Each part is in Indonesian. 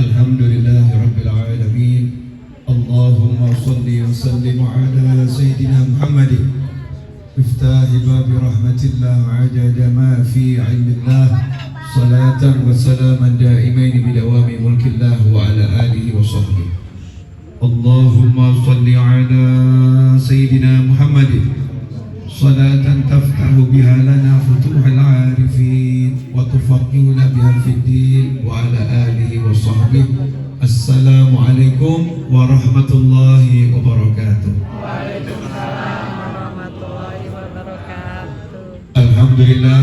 Alhamdulillahi Rabbil Alamin. Allahumma salli wa sallim ala Sayyidina Muhammadin Miftahi babi rahmatillah Adada ma fi ilmillah Salatan wa salaman daimaini bidawami mulkillah Wa ala alihi wa sahbihi. Allahumma salli ala Sayyidina Muhammadin Salatan taftahu biha lana futuhal arifin Wa tufaqihuna biha fiddin Wa ala alihi wa sahbihi. Assalamualaikum warahmatullahi wabarakatuh. Waalaikumsalam warahmatullahi wabarakatuh. Alhamdulillah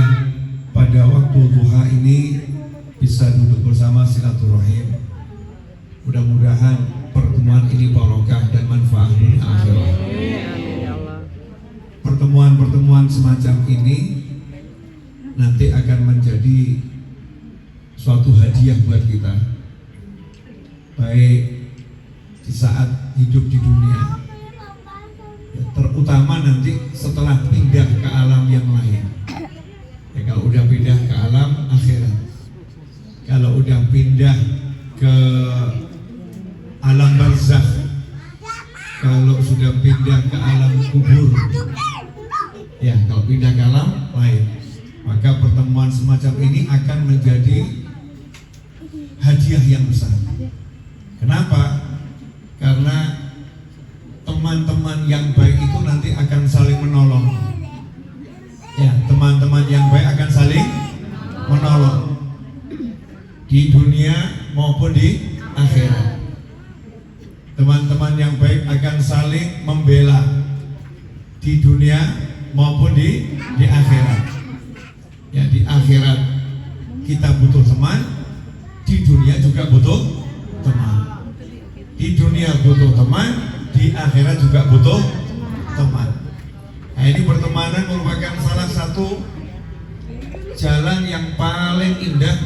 pada waktu duha ini bisa duduk bersama silaturahim. Mudah-mudahan pertemuan ini barokah dan manfaat dunia akhirat. Amin ya Allah. Pertemuan-pertemuan semacam ini nanti akan menjadi suatu hadiah buat kita, baik di saat hidup di dunia, terutama nanti setelah pindah ke alam yang lain. Ya, kalau udah pindah ke alam akhirat, kalau udah pindah ke alam barzakh, kalau sudah pindah ke alam kubur, ya kalau pindah ke alam lain, maka pertemuan semacam ini akan menjadi hadiah yang besar. Kenapa? Karena teman-teman yang baik itu nanti akan saling menolong. Ya, teman-teman yang baik akan saling menolong di dunia maupun di akhirat. Teman-teman yang baik akan saling membela di dunia maupun di akhirat. Ya, di akhirat kita butuh teman, di dunia juga butuh teman. Di dunia butuh teman, di akhirat juga butuh teman. Nah, ini pertemanan merupakan salah satu jalan yang paling indah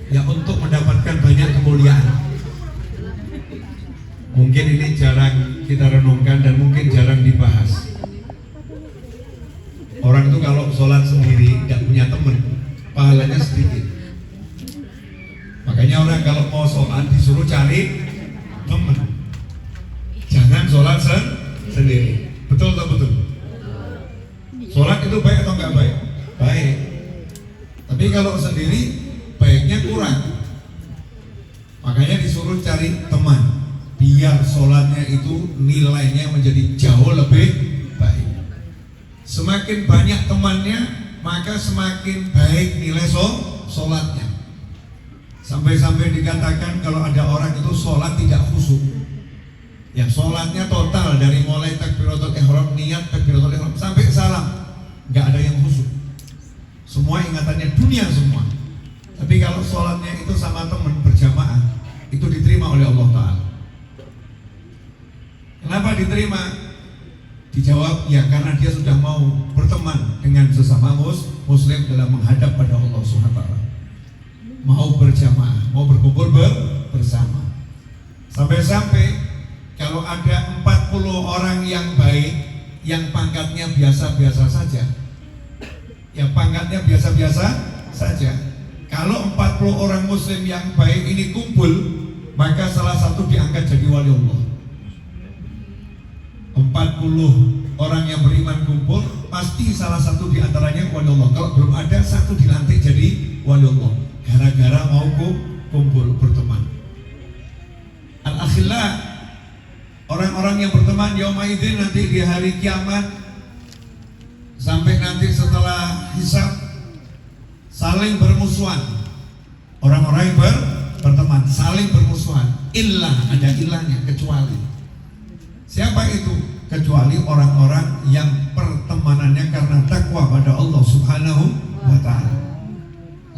ya untuk mendapatkan banyak kemuliaan. Mungkin ini jarang kita renungkan dan mungkin jarang dibahas. Orang itu kalau sholat sendiri tidak punya teman, pahalanya sedikit. Makanya orang kalau mau sholat disuruh cari teman. Jangan sholat sendiri. Betul atau betul? Sholat itu baik atau enggak baik? Baik. Tapi kalau sendiri baiknya kurang. Makanya disuruh cari teman, biar sholatnya itu nilainya menjadi jauh lebih baik. Semakin banyak temannya, maka semakin baik nilai sholatnya. Sampai-sampai dikatakan kalau ada orang itu sholat tidak khusyuk, ya sholatnya total dari mulai takbiratul ihram, niat takbiratul ihram sampai salam, nggak ada yang khusyuk. Semua ingatannya dunia semua. Tapi kalau sholatnya itu sama teman berjamaah, itu diterima oleh Allah Ta'ala. Kenapa diterima? Dijawab, ya karena dia sudah mau berteman dengan sesama muslim dalam menghadap pada Allah Subhanahu wa Ta'ala. Mau berjamaah, mau berkumpul bersama. Sampai-sampai kalau ada 40 orang yang baik, yang pangkatnya biasa-biasa saja, yang pangkatnya biasa-biasa saja, kalau 40 orang muslim yang baik ini kumpul, maka salah satu diangkat jadi wali Allah. 40 orang yang beriman kumpul, pasti salah satu diantaranya wali Allah. Kalau belum ada, satu dilantik jadi wali Allah. Gara-gara mau kumpul berteman. Al-akhillah, orang-orang yang berteman yaumaidin nanti di hari kiamat, sampai nanti setelah hisab, saling bermusuhan. Orang-orang yang berteman saling bermusuhan. Illah, ada ilahnya, kecuali. Siapa itu? Kecuali orang-orang yang pertemanannya karena takwa pada Allah Subhanahu wa Ta'ala.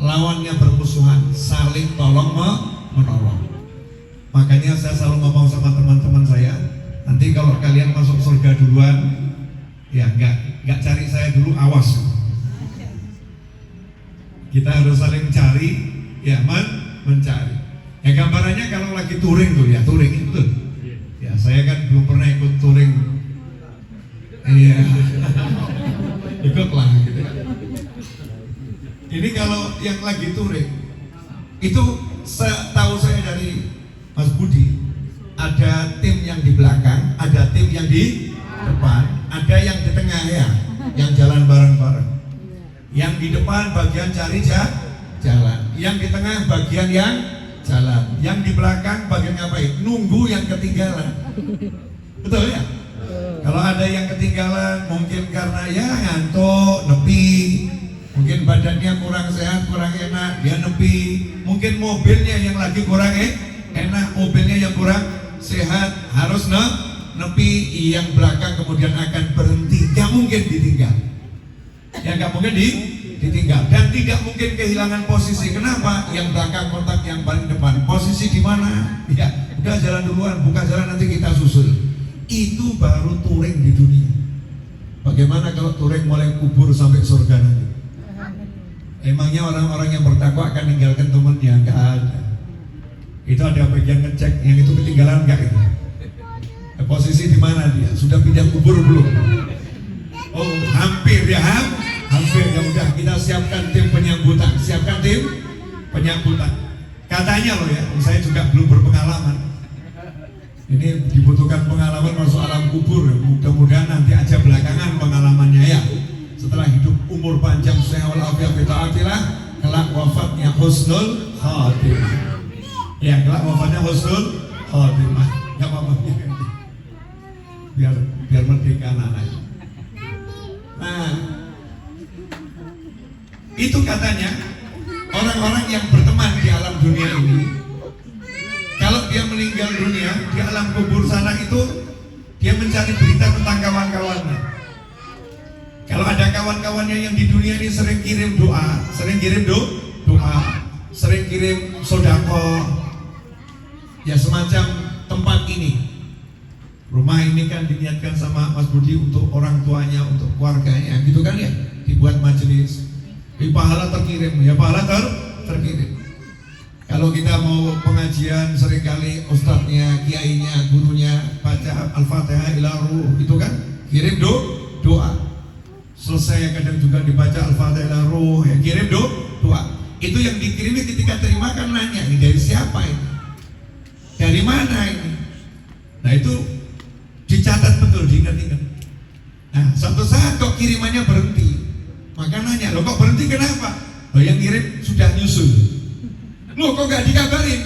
Lawannya bermusuhan, saling tolong menolong. Makanya saya selalu ngomong sama teman-teman saya, nanti kalau kalian masuk surga duluan, ya nggak cari saya dulu, awas. Kita harus saling cari, ya mencari. Ya gambarannya kalau lagi touring tuh, ya touring itu. Ya saya kan belum pernah ikut touring. Iya, ikutlah gitu. Ini kalau yang lagi touring itu setahu saya Budi, ada tim yang di belakang, ada tim yang di depan, ada yang di tengah ya, yang jalan bareng-bareng. Yang di depan bagian cari jalan, yang di tengah bagian yang jalan, yang di belakang bagian ngapain? Nunggu yang ketinggalan. Betul ya? Kalau ada yang ketinggalan mungkin karena ya ngantuk, nepi, mungkin badannya kurang sehat, kurang enak, dia nepi. Mungkin mobilnya yang lagi kurang enak, mobilnya yang kurang sehat, harus nepi. Yang belakang kemudian akan berhenti, gak mungkin ditinggal. Ya gak mungkin ditinggal, dan tidak mungkin kehilangan posisi. Kenapa? Yang belakang kontak yang paling depan. Posisi di mana? Ya, udah jalan duluan, buka jalan nanti kita susul. Itu baru touring di dunia. Bagaimana kalau touring mulai kubur sampai surga nanti? Emangnya orang-orang yang bertakwa akan meninggalkan temannya? Enggak ada. Itu ada bagian ngecek, yang itu ketinggalan enggak itu? Posisi di mana dia? Sudah pindah kubur belum? Oh, hampir ya, hampir. Ya udah, kita siapkan tim penyambutan. Siapkan tim penyambutan. Katanya loh ya, saya juga belum berpengalaman. Ini dibutuhkan pengalaman masuk alam kubur. Mudah-mudahan nanti aja belakangan pengalamannya ya. Setelah hidup umur panjang sehat walafiat bita'atillah, kelak wafatnya husnul khatimah. Ya, kelak wafatnya husnul khatimah. Enggak apa-apa. Biar merdeka anak-anak. Nah, itu katanya orang-orang yang berteman di alam dunia ini, kalau dia meninggal dunia di alam kubur sana itu dia mencari berita tentang kawan-kawannya. Kalau ada kawan-kawannya yang di dunia ini sering kirim doa, sering kirim doa, sering kirim sodako, ya semacam tempat ini. Rumah ini kan diniatkan sama Mas Budi untuk orang tuanya, untuk keluarganya, gitu kan ya, dibuat majelis. Pahala terkirim, ya pahala terkirim. Kalau kita mau pengajian seringkali ustadznya, kiainya, gurunya baca Al-Fatihah ila ruh, itu kan kirim doa. Selesai kadang juga dibaca Al-Fatihah ila ruh, ya kirim doa. Itu yang dikirimi ketika terima kan nanya, ini dari siapa ini? Dari mana ini? Nah itu dicatat betul, diingat-ingat. Nah suatu saat kok kirimannya berhenti, maka nanya, loh kok berhenti kenapa? Loh yang kirim sudah nyusul. Loh kok gak dikabarin?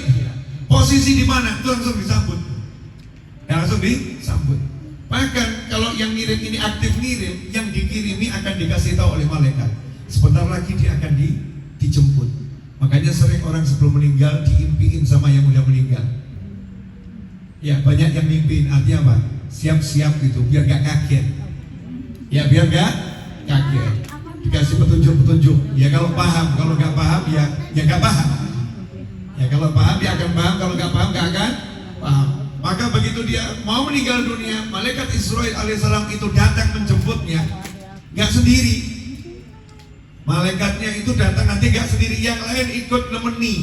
Posisi di mana? Itu langsung disambut. Ya langsung disambut. Bahkan kalau yang ngirim ini aktif ngirim, yang dikirimi akan dikasih tahu oleh malaikat. Sebentar lagi dia akan dijemput. Makanya sering orang sebelum meninggal diimpiin sama yang udah meninggal. Ya banyak yang mimpiin, artinya apa? Siap-siap gitu, biar gak kaget. Ya biar gak kaget. Dikasih petunjuk-petunjuk. Ya kalau paham, kalau gak paham ya gak paham. Ya kalau paham dia akan paham, kalau gak paham gak akan paham. Maka begitu dia mau meninggal dunia, malaikat Israil alaihissalam itu datang menjemputnya, gak sendiri. Malaikatnya itu datang nanti gak sendiri, yang lain ikut nemeni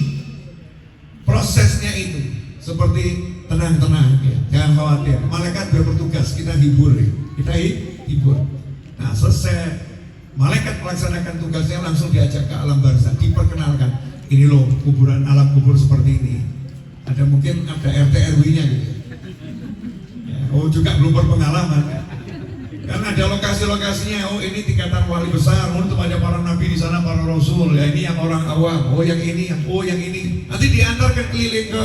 prosesnya itu. Seperti tenang-tenang ya, jangan khawatir. Malaikat biar bertugas, kita hibur ya. Kita hibur. Nah selesai malaikat melaksanakan tugasnya, langsung diajak ke alam barzakh, diperkenalkan. Ini loh kuburan, alam kubur seperti ini. Ada mungkin ada RT RW-nya gitu. Ya, oh juga belum berpengalaman. Kan ada lokasi-lokasinya. Oh ini tingkatan wali besar. Oh itu ada para nabi di sana, para rasul. Ya ini yang orang awam. Oh yang ini, oh yang ini. Nanti diantarkan keliling ke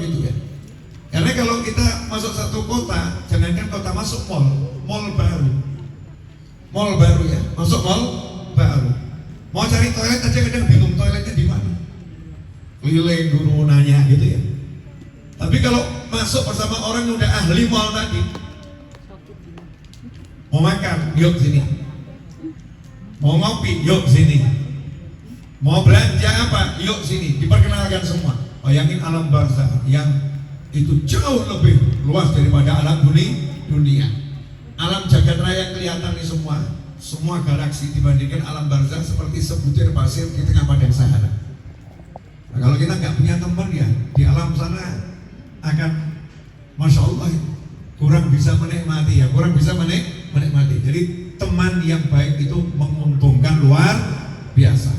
gitu ya. Karena kalau kita masuk satu kota, jangankan kota, masuk mall baru ya, masuk mall baru. Mau cari toilet aja kadang bingung toiletnya di mana. Keliling dulu nanya gitu ya. Tapi kalau masuk bersama orang yang udah ahli mall tadi, mau makan, yuk sini. Mau ngopi, yuk sini. Mau belanja apa, yuk sini. Diperkenalkan semua. Bayangin alam barzakh yang itu jauh lebih luas daripada alam dunia. Alam jagat raya kelihatan nih semua galaksi, dibandingkan alam barzakh seperti sebutir pasir di tengah padang Sahara. Nah, kalau kita nggak punya teman ya di alam sana akan masya Allah kurang bisa menikmati ya, kurang bisa menikmati. Jadi teman yang baik itu menguntungkan luar biasa.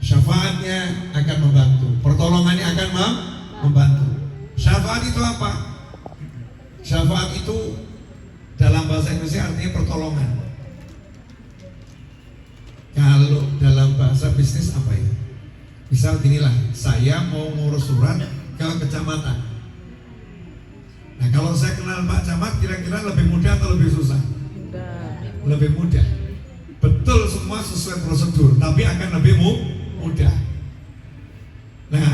Syafaatnya akan membantu, pertolongannya akan membantu. Syafaat bahasa Indonesia artinya pertolongan. Kalau dalam bahasa bisnis apa ya? Misal ginilah, saya mau ngurus surat ke kecamatan. Nah kalau saya kenal Pak Camat, kira-kira lebih mudah atau lebih susah? Lebih mudah. Betul, semua sesuai prosedur, tapi akan lebih mudah. Nah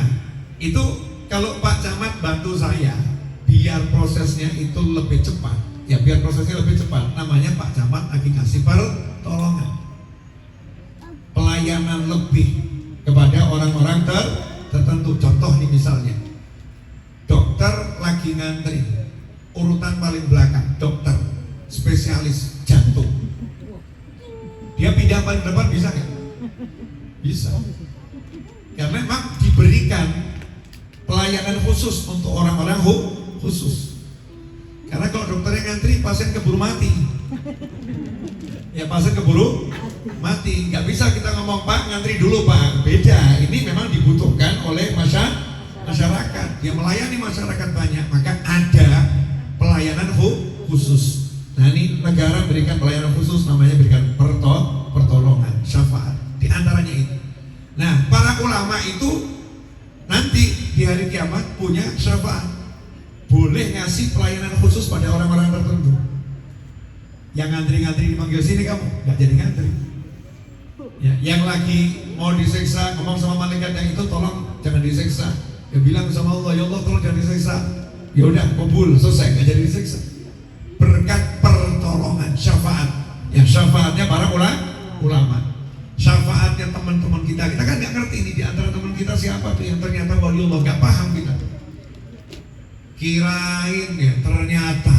itu kalau Pak Camat bantu saya, biar prosesnya itu lebih cepat. Ya biar prosesnya lebih cepat, namanya Pak Camat lagi ngasih pertolongan, pelayanan lebih kepada orang-orang tertentu. Contoh nih misalnya, dokter lagi ngantri, urutan paling belakang, dokter spesialis jantung. Dia pindah paling depan bisa nggak? Bisa. Karena memang diberikan pelayanan khusus untuk orang-orang khusus. Karena kalau dokternya ngantri, pasien keburu mati. Ya pasien keburu mati. Nggak bisa kita ngomong, Pak ngantri dulu Pak. Beda. Ini memang dibutuhkan oleh masyarakat. Dia melayani masyarakat banyak, maka ada pelayanan khusus. Nah ini negara berikan pelayanan khusus, namanya berikan pertolongan, syafaat. Di antaranya itu. Nah para ulama itu nanti di hari kiamat punya syafaat, boleh ngasih pelayanan khusus pada orang-orang tertentu. Yang ngantri-ngantri dipanggil sini kamu, nggak jadi ngantri. Ya, yang lagi mau disiksa, ngomong sama malaikat yang itu, tolong jangan disiksa. Dia bilang sama Allah, ya Allah tolong jangan disiksa. Ya udah, kabul, selesai, nggak jadi disiksa. Berkat pertolongan, syafaat. Ya syafaatnya para ulama. Syafaatnya teman-teman kita kan nggak ngerti ini di antara teman kita siapa tuh yang ternyata waliullah, nggak paham kita. Kirain ya, ternyata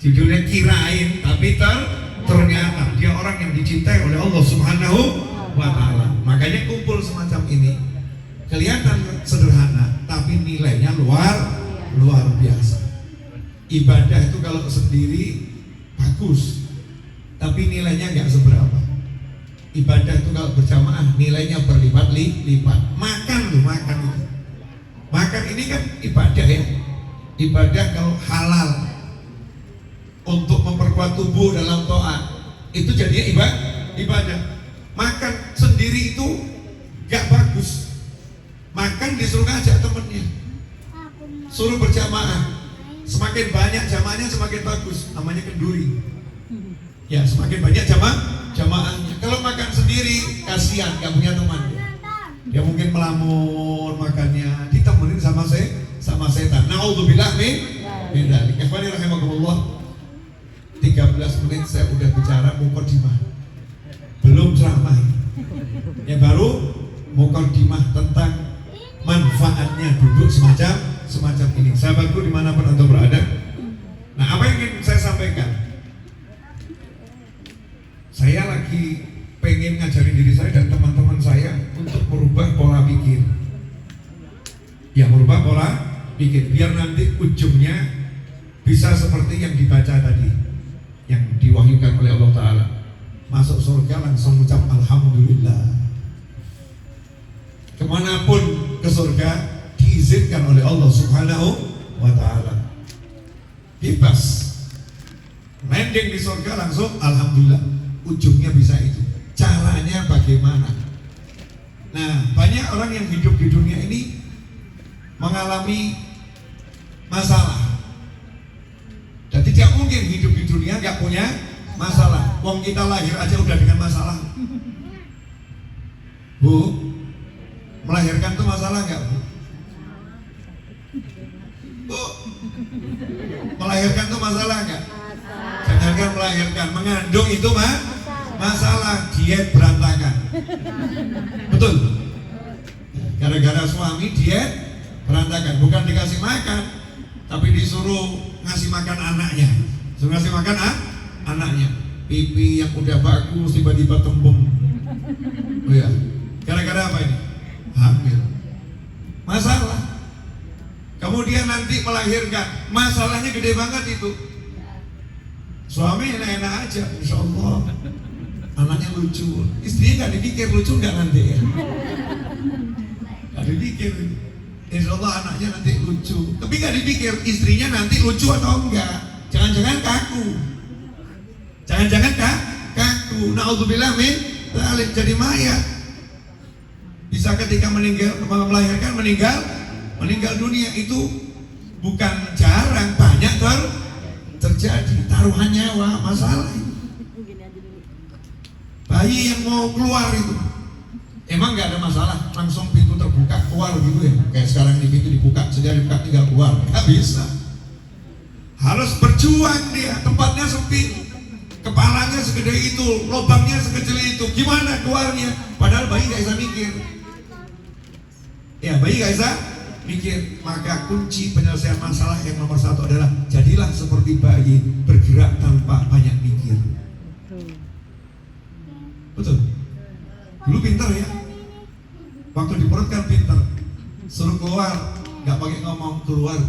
judulnya kirain, tapi ternyata dia orang yang dicintai oleh Allah Subhanahu wa Ta'ala. Makanya kumpul semacam ini kelihatan sederhana, tapi nilainya luar biasa. Ibadah itu kalau sendiri bagus, tapi nilainya nggak seberapa. Ibadah itu kalau berjamaah nilainya berlipat-lipat. Makan itu. Makan ini kan ibadah ya. Ibadah kalau halal untuk memperkuat tubuh dalam taat, itu jadinya ibadah. Makan sendiri itu gak bagus. Makan disuruh ngajak temennya, suruh berjamaah. Semakin banyak jamaahnya semakin bagus, namanya kenduri. Ya semakin banyak jamaahnya. Kalau makan sendiri kasihan, gak punya teman. Dia mungkin melamun makannya, ditemenin sama setan. Na'udzubillah min dzalik. Ikhwani rahimakumullah. 13 menit saya udah bicara mukadimah, belum ceramah. Ya baru mukadimah tentang manfaatnya duduk semacam ini. Sahabatku dimanapun anda berada, nah apa yang ingin saya sampaikan? Saya lagi pengen ngajarin diri saya dan teman-teman saya untuk merubah pola pikir. Ya merubah pola pikir biar nanti ujungnya bisa seperti yang dibaca tadi, yang diwahyukan oleh Allah Ta'ala. Masuk surga langsung ucap Alhamdulillah. Kemanapun ke surga diizinkan oleh Allah Subhanahu wa Ta'ala, bebas. Landing di surga langsung Alhamdulillah. Ujungnya bisa itu. Caranya bagaimana? Nah banyak orang yang hidup di dunia ini mengalami masalah. Dan tidak mungkin hidup di dunia gak punya masalah. Wong kita lahir aja udah dengan masalah. Bu, melahirkan tuh masalah gak? Bu, melahirkan tuh masalah gak? Jangankan melahirkan, mengandung itu masalah. Diet berantakan. Betul? Gara-gara suami diet berantakan. Bukan dikasih makan, tapi disuruh ngasih makan anaknya. Suruh ngasih makan anaknya. Pipi yang udah bagus tiba-tiba tembem. Oh ya, gara-gara apa ini? Hamil. Masalah. Kemudian nanti melahirkan, masalahnya gede banget itu. Suami enak-enak aja, insya Allah anaknya lucu, istrinya gak dipikir lucu gak nanti ya? Gak dipikir, insya Allah anaknya nanti lucu. Tapi gak dipikir istrinya nanti lucu atau enggak. Jangan-jangan kaku. Jangan-jangan kaku. Naudzubillah min dzalik, jadi mayat. Bisa ketika melahirkan meninggal dunia. Itu bukan jarang, banyak terjadi. Taruhan nyawa masalah. Bayi yang mau keluar itu emang nggak ada masalah, langsung pintu terbuka keluar gitu ya. Kayak sekarang ini pintu dibuka, sejak dibuka tinggal keluar. Nggak bisa. Harus berjuang dia, tempatnya sepi, kepalanya segede itu, lubangnya sekecil itu, gimana keluarnya? Padahal bayi nggak bisa mikir. Ya, bayi nggak bisa mikir. Maka kunci penyelesaian masalah yang nomor satu adalah jadilah seperti bayi, bergerak tanpa banyak mikir. Betul. Dulu pintar ya. Waktu di perut kan pintar. Suruh keluar, nggak pakai ngomong, keluar.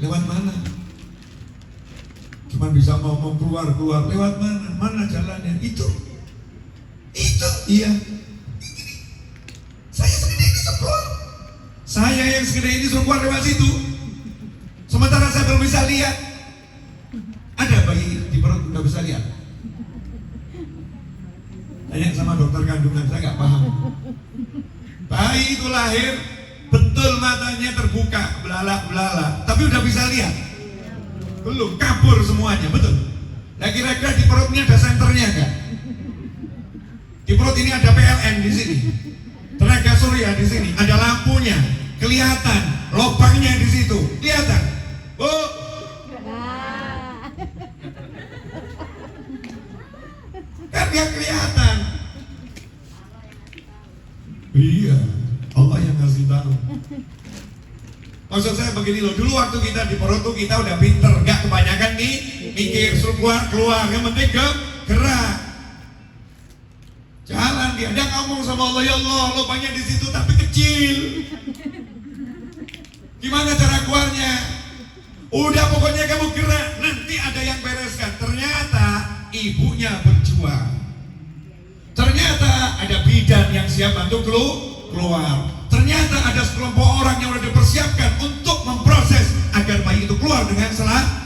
Lewat mana? Cuma bisa ngomong keluar. Lewat mana? Mana jalannya? Itu. Iya. Saya segede ini suruh keluar. Saya yang segede ini suruh keluar lewat situ. Sementara saya belum bisa lihat. Ada bayi di perut nggak bisa lihat. Tanya sama dokter kandungan, saya nggak paham. Bayi itu lahir, betul matanya terbuka, belalak, tapi udah bisa lihat. Belum, kabur semuanya, betul. Nah kira-kira di perutnya ada senternya nggak? Di perut ini ada PLN di sini, tenaga surya di sini, ada lampunya, kelihatan, lubangnya di situ, kelihatan. Oh, kan nggak kelihatan. Iya, Allah yang ngasih tahu. Maksud saya begini loh, dulu waktu kita di perut tuh kita udah pinter, nggak kebanyakan nih mikir, suruh keluar, yang penting gerak. Jalan dia ngomong sama Allah, ya Allah, lubangnya di situ tapi kecil. Gimana cara keluarnya? Udah pokoknya kamu gerak, nanti ada yang bereskan. Ternyata ibunya berjuang. Ternyata ada bidan yang siap bantu keluar. Ternyata ada sekelompok orang yang sudah dipersiapkan untuk memproses agar bayi itu keluar dengan selamat.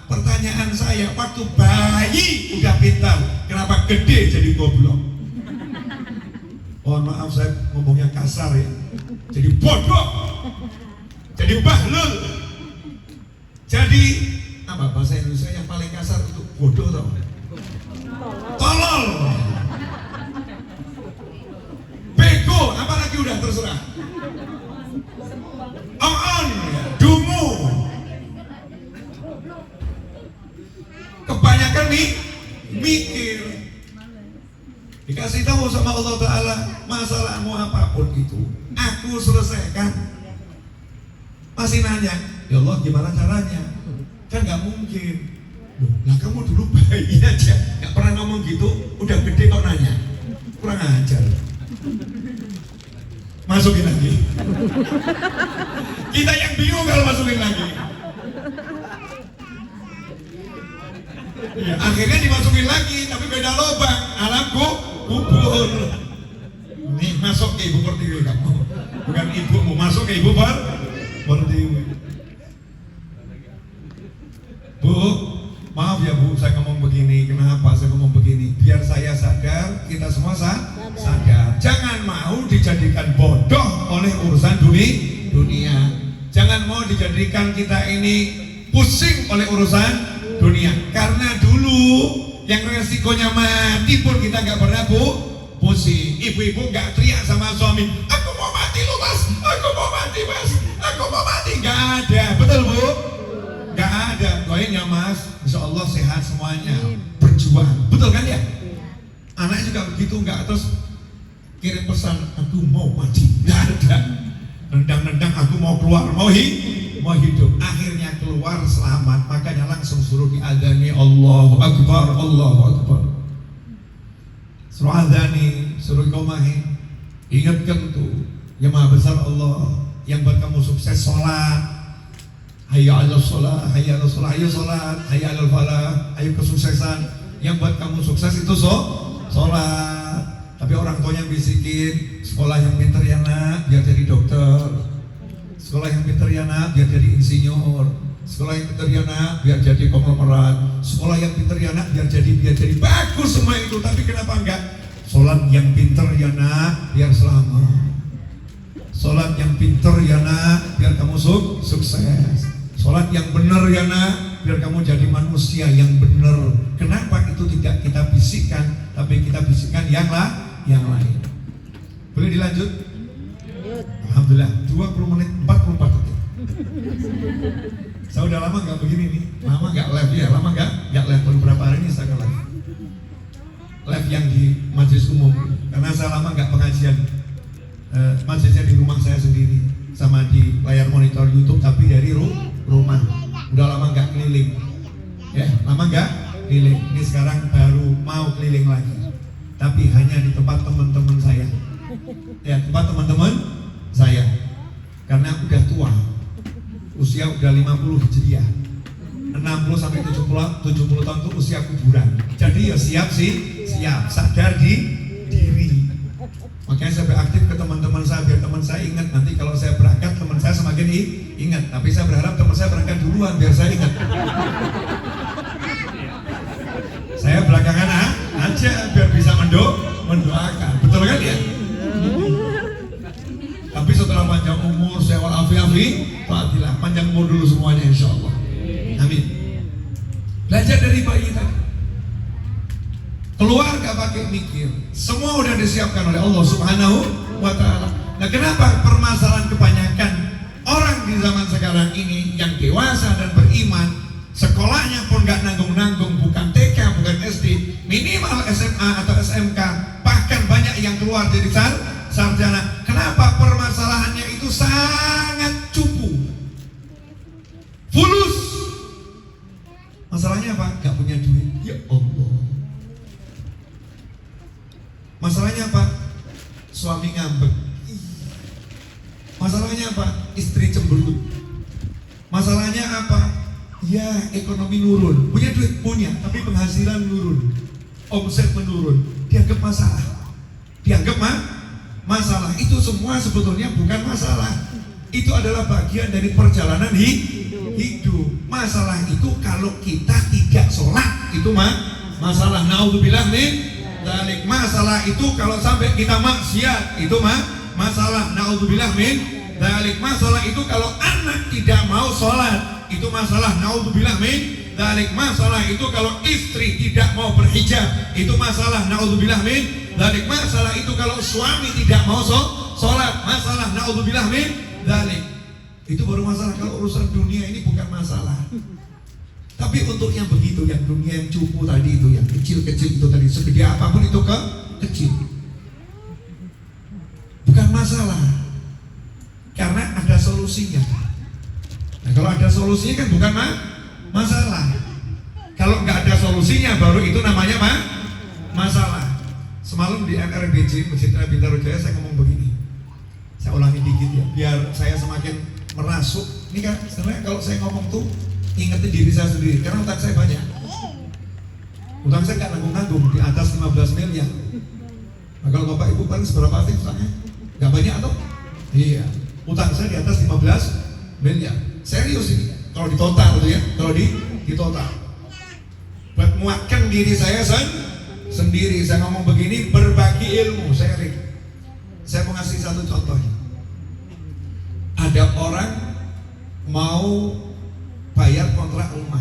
Pertanyaan saya, waktu bayi udah pintar, kenapa gede jadi goblok? Mohon maaf saya ngomongnya kasar ya. Jadi bodoh, jadi bahlul, jadi apa bahasa Indonesia yang paling kasar untuk bodoh tau? Tolol. Bego, apalagi udah terserah. On, dungu. Kebanyakan nih mikir. Dikasih tahu sama Allah Ta'ala, masalahmu apapun itu aku selesaikan. Masih nanya, ya Allah gimana caranya? Kan gak mungkin. Loh, lah kamu dulu bayi aja gak pernah ngomong gitu, udah gede kok nanya. Kurang ajar. Masukin lagi. Kita yang bingung kalau masukin lagi. Ya, akhirnya dimasukin lagi, tapi beda lubang. Alamku kubur. Nih masuk ke ibu pertiwi kamu. Bukan ibumu, masuk ke ibu pertiwi. Bu, maaf ya Bu, saya ngomong begini. Kenapa saya ngomong begini? Biar saya sadar, kita semua sadar. Jangan mau dijadikan bodoh oleh urusan dunia. Jangan mau dijadikan kita ini pusing oleh urusan dunia. Karena dulu yang resikonya mati pun kita nggak pernah pusing. Ibu-ibu nggak teriak sama suami, aku mau mati lu mas, aku mau mati mas, aku mau mati. Nggak ada, betul Bu? Nggak ada. Doain ya mas, insya Allah sehat semuanya. Berjuang, betul kan ya? Anaknya juga begitu, nggak terus kirim pesan, aku mau mati. Nggak ada. Nendang-nendang, aku mau keluar, mau hidup. Akhirnya keluar selamat. Makanya langsung suruh diadzani, Allahu Akbar, Allahu Akbar. Suruh adzani, suruh komahin. Ingatkan tuh, yang maha besar Allah yang buat kamu sukses sholat. Hayya 'alal sholat, hayya 'alal sholat, ayo sholat, hayya 'alal falah, ayo kesuksesan. Yang buat kamu sukses itu sholat. Tapi orang tuanya bisikin, sekolah yang pintar ya nak, biar jadi dokter. Sekolah yang pintar ya nak, biar jadi insinyur. Sekolah yang pintar ya nak, biar jadi konglomerat. Sekolah yang pintar ya nak, biar jadi bagus semua itu. Tapi kenapa enggak? Sholat yang pintar ya nak, biar selamat. Sholat yang pintar ya nak, biar kamu sukses. Sholat yang benar ya nak, biar kamu jadi manusia yang benar. Kenapa itu tidak kita bisikkan, tapi kita bisikkan yang lain. Boleh dilanjut? Alhamdulillah, 20 menit 44 detik. Saya udah lama nggak begini nih, lama nggak live ya, lama nggak live. Beberapa hari ini saya live yang di majelis umum, karena saya lama nggak pengajian. Majelisnya di rumah saya sendiri, sama di layar monitor YouTube, tapi dari rumah. Udah lama nggak keliling, ya, lama nggak keliling. Ini sekarang baru mau keliling lagi, tapi hanya di tempat teman-teman saya, ya, tempat teman-teman saya, karena udah tua, usia udah 50 hijriah, 60 sampai 70 tahun itu usia kuburan. Jadi ya siap sadar diri. Makanya saya beraktif ke teman-teman saya, biar teman saya ingat. Nanti kalau saya berangkat, teman saya semakin ingat. Tapi saya berharap teman saya berangkat duluan biar saya ingat. Saya belakangan aja biar bisa mendoakan. Betul kan ya? Tapi setelah panjang umur, saya walafiafi, panjang umur dulu semuanya, insya Allah. Amin. Belajar dari bayi tadi. Keluar gak pakai mikir, semua udah disiapkan oleh Allah Subhanahu wa Ta'ala. Nah, kenapa permasalahan kebanyakan orang di zaman sekarang ini yang dewasa dan beriman, sekolahnya pun gak nanggung-nanggung, bukan TK, bukan SD, minimal SMA atau SMK, bahkan banyak yang keluar dari sarjana. Kenapa? Permasalahannya itu sangat cupu, fulus. Masalahnya apa? Gak punya duit. Ya Allah. Masalahnya apa? Suami ngambek. Masalahnya apa? Istri cemberut. Masalahnya apa? Ya, ekonomi nurun. Punya duit? Punya, tapi penghasilan nurun, omset menurun. Dianggap masalah. Dianggap masalah. Itu semua sebetulnya bukan masalah. Itu adalah bagian dari perjalanan hidup. Masalah itu kalau kita tidak sholat, itu masalah. Naudzubillah min dzalik. Masalah itu kalau sampai kita maksiat, itu masalah. Naudzubillah min dzalik. Masalah itu kalau anak tidak mau sholat, itu masalah. Naudzubillah min dzalik. Masalah itu kalau istri tidak mau berhijab, itu masalah. Naudzubillah min dzalik. Masalah itu kalau suami tidak mau sholat, masalah. Naudzubillah min dzalik. Itu baru masalah. Kalau urusan dunia ini bukan masalah. Tapi untuk yang begitu, yang dunia yang cupu tadi itu, yang kecil-kecil itu tadi, segede apapun itu kecil, bukan masalah, karena ada solusinya. Nah, kalau ada solusinya kan bukan masalah. Kalau nggak ada solusinya, baru itu namanya masalah. Semalam di MRBJ Masjid Raya Bintaro Jaya saya ngomong begini, saya ulangi dikit ya, biar saya semakin merasuk. Ini kan sebenarnya kalau saya ngomong tuh ingetin diri saya sendiri, karena utang saya banyak. Utang saya nggak nanggung-nanggung, di atas 15 miliar. Nah, kalau Bapak Ibu paling seberapa sih utangnya? Nggak banyak atau? Iya, utang saya di atas 15 miliar. Serius ini, kalau di total gitu ya, kalau di total. Buat muatkan diri saya sendiri, saya ngomong begini, berbagi ilmu, sharing. Saya mau ngasih satu contoh. Ada orang mau bayar kontrak rumah,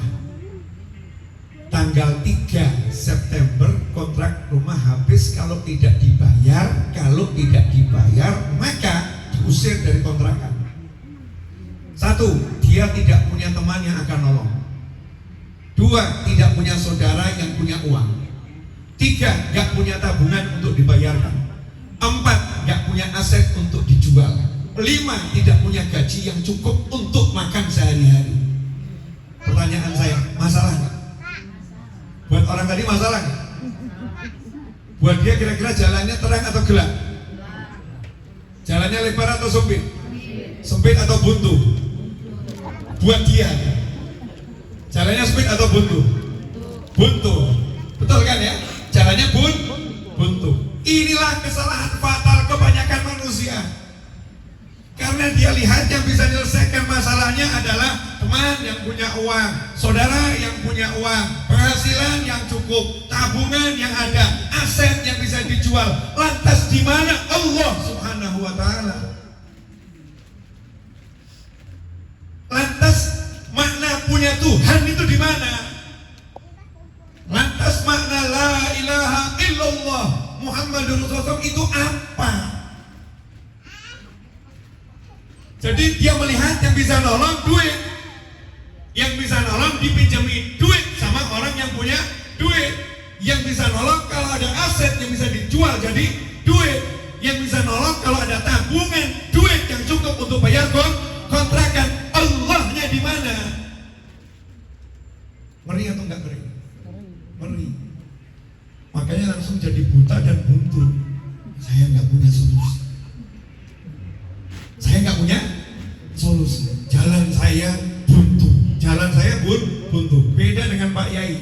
tanggal 3 September kontrak rumah habis. Kalau tidak dibayar maka diusir dari kontrakan. Satu, dia tidak punya teman yang akan nolong. Dua, tidak punya saudara yang punya uang. Tiga, gak punya tabungan untuk dibayarkan. Empat, gak punya aset untuk dijual. Lima, tidak punya gaji yang cukup untuk makan sehari-hari. Pertanyaan saya, masalah nggak? Buat orang tadi masalah nggak? Buat dia kira-kira jalannya terang atau gelap? Jalannya lebar atau sempit? Sempit atau buntu? Buat dia, jalannya sempit atau buntu? Buntu, betul kan ya? Jalannya buntu. Inilah kesalahan fatal kebanyakan manusia. Karena dia lihat yang bisa menyelesaikan masalah Masalahnya adalah teman yang punya uang, saudara yang punya uang, penghasilan yang cukup, tabungan yang ada, aset yang bisa dijual. Lantas di mana Allah Subhanahu wa taala? Lantas makna punya Tuhan itu di mana? Lantas makna la ilaha illallah Muhammadur Rasulullah itu apa? Jadi dia melihat yang bisa nolong duit, yang bisa nolong dipinjami duit sama orang yang punya duit, yang bisa nolong kalau ada aset yang bisa dijual jadi duit, yang bisa nolong kalau ada tabungan duit yang cukup untuk bayar kontrakan. Allahnya di mana? Ngeri atau enggak ngeri? Ngeri. Makanya langsung jadi buta dan buntu. Saya nggak punya solusi. Saya nggak punya solusi. Jalan saya buntu. Jalan saya buntu. Beda dengan Pak Yai.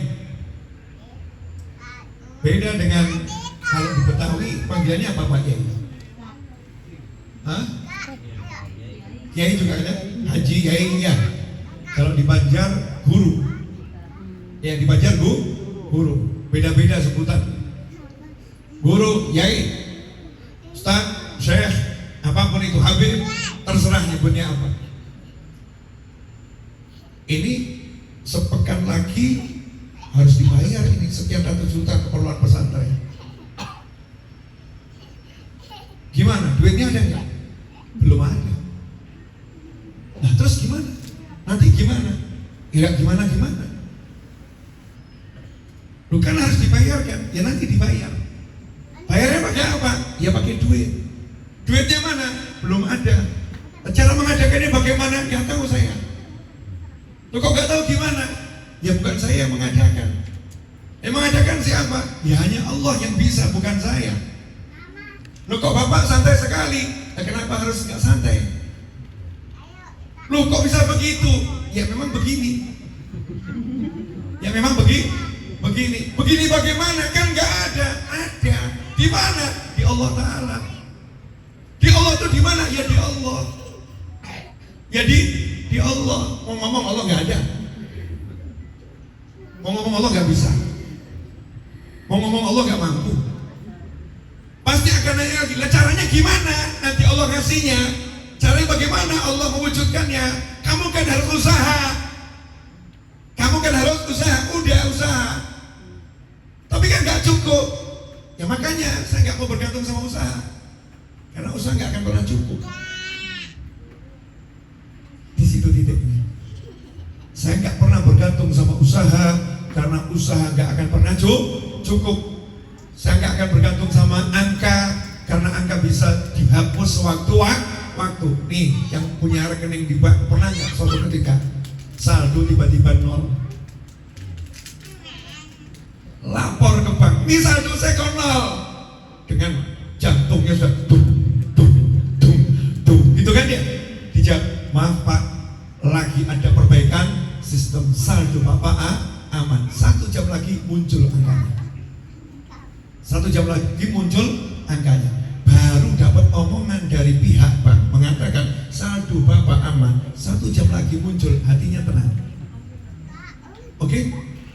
Beda dengan kalau di Betawi panggilannya apa Pak Yai? Hah? Yai juga ada? Haji Yai ya. Kalau di Banjar guru. Ya di Banjar guru. Beda-beda sebutan. Guru, Yai, Ustaz, Syekh, apapun itu, Habib, terserah nyebutnya apa. Ini sepekan lagi harus dibayar ini sekian ratus juta keperluan pesantren. Gimana? Duitnya ada nggak? Belum ada. Nah terus gimana? Nanti gimana? Ya gimana? Lu kan harus dibayarkan. Ya nanti dibayar. Bayarnya pakai apa? Ya pakai duit. Duitnya mana? Belum ada. Cara mengadakannya bagaimana? Gak tahu saya. Lu kok gak tahu gimana? Ya bukan saya yang mengadakan. Yang mengadakan siapa? Ya hanya Allah yang bisa, bukan saya. Lu kok bapak santai sekali? Ya kenapa harus gak santai? Lu kok bisa begitu? Ya memang begini. Ya memang begini. Begini bagaimana? Kan gak ada. Ada. Di mana? Di Allah Ta'ala. Di Allah itu di mana? Ya di Allah. Ya di Allah. Mau ngomong Allah nggak ada. Mau ngomong Allah nggak bisa. Mau ngomong Allah nggak mampu. Pasti akan nanya lagi. Lah caranya gimana? Nanti Allah ngasihnya. Caranya bagaimana Allah mewujudkannya? Kamu kan harus usaha. Udah usaha. Tapi kan nggak cukup. Ya makanya saya nggak mau bergantung sama usaha. Karena usaha nggak akan pernah cukup. Di situ titiknya. Saya nggak pernah bergantung sama usaha karena usaha nggak akan pernah cukup. Saya nggak akan bergantung sama angka karena angka bisa dihapus waktu. Nih yang punya rekening di bank pernah nggak suatu ketika saldo tiba-tiba nol? Lapor ke bank, nih saldo saya kok nol. Dengan jantungnya sudah dung, gitu kan ya? Dijawab, maaf Pak, lagi ada perbaikan sistem saldo Bapak aman. 1 jam lagi muncul angkanya. 1 jam lagi muncul angkanya. Baru dapat omongan dari pihak bank mengatakan saldo Bapak aman. 1 jam lagi muncul, hatinya tenang. Oke?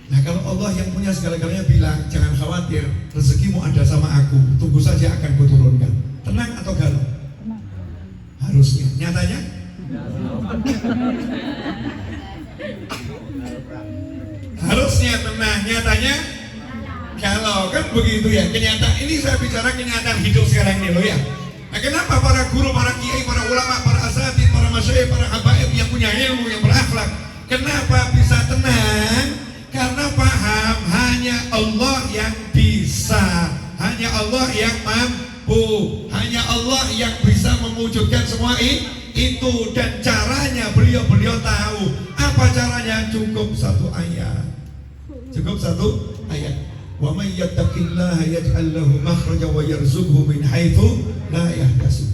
Nah kalau Allah yang punya segala-galanya bilang jangan khawatir, rezekimu ada sama aku, tunggu saja akan kuturunkan. Tenang atau galau? Harusnya. Nyatanya? Harusnya tenang. Nyatanya? Galau. Kan begitu ya. Kenyataan ini saya bicara kenyataan hidup sekarang ini loh ya. Nah kenapa para guru, para kiai, para ulama, para asatidz, para masyayikh, para habaib yang punya ilmu, yang berakhlak, kenapa bisa tenang? Karena paham hanya Allah yang bisa, hanya Allah yang mampu, hanya Allah yang bisa mewujudkan semua itu, dan caranya beliau tahu. Apa caranya? Cukup 1 ayat. Wa may yattaqillaha yaj'al lahu makhraja wa yarzuqhu min haitsu la yahtasib.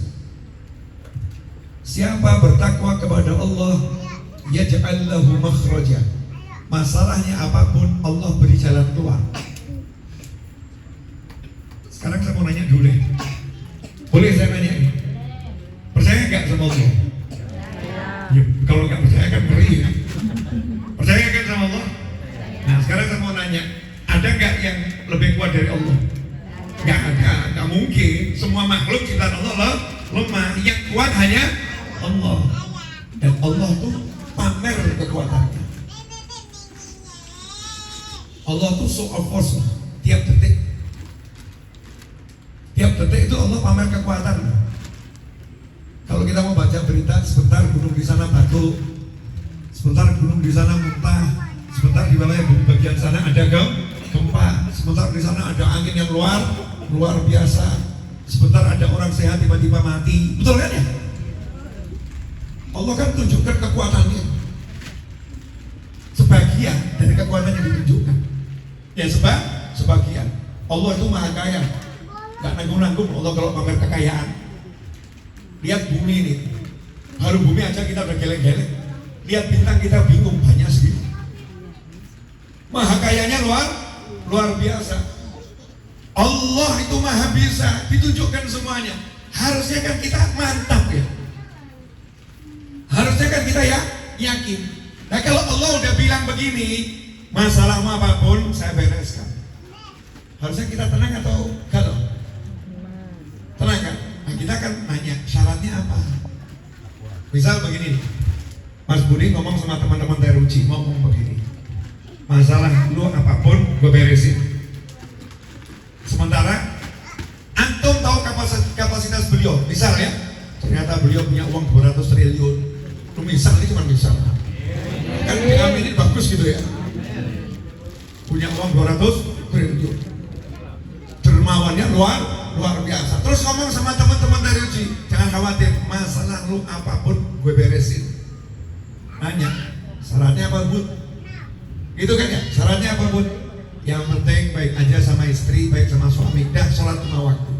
Siapa bertakwa kepada Allah, yaj'al lahu makhraja. Masalahnya apapun Allah beri jalan keluar. Sekarang saya mau nanya dulu deh. Boleh saya nanya ini? Percaya nggak sama Allah? Ya, kalau nggak percaya Ada nggak yang lebih kuat dari Allah? Nggak ada, nggak mungkin. Semua makhluk ciptaan Allah lemah. Yang kuat hanya Allah. Dan Allah tuh pamer kekuatannya. Allah tuh show of force tiap detik. Tiap detik itu Allah pamer kekuatan. Kalau kita mau baca berita, sebentar gunung di sana batu, sebentar gunung di sana muntah, sebentar di wilayah bagian sana ada gempa, sebentar di sana ada angin yang luar biasa, sebentar ada orang sehat tiba-tiba mati. Betul kan ya? Allah kan tunjukkan kekuatannya. Sebagian dari kekuatan yang ditunjukkan. Ya sebagian. Allah itu maha kaya. Gak nanggung-nanggung Allah kalau pamer kekayaan. Lihat bumi ini, baru bumi aja kita udah geleng-geleng. Lihat bintang kita bingung, banyak segitu. Maha kayanya luar biasa. Allah itu maha bisa, ditunjukkan semuanya. Harusnya kan kita mantap ya. Harusnya kan kita ya yakin. Nah kalau Allah udah bilang begini, masalahmu apapun saya bereskan. Harusnya kita tenang atau galau? Tenang kan? Nah kita kan nanya syaratnya apa? Misal begini, Mas Budi ngomong sama teman-teman Teruji, ngomong begini, masalah lu apapun gue beresin. Sementara antum tahu kapasitas beliau, misal ya, ternyata beliau punya uang 200 triliun. Lu misal, ini cuma misal. Kan diaminin bagus gitu ya. Punya uang 200 triliun. Dermawannya luar biasa. Terus ngomong sama teman-teman dari Uji, jangan khawatir, masalah lu apapun gue beresin. Nanya, syaratnya apa Bud? Gitu kan ya, syaratnya apa Bud? Yang penting baik aja sama istri, baik sama suami, dah sholat 5 waktu.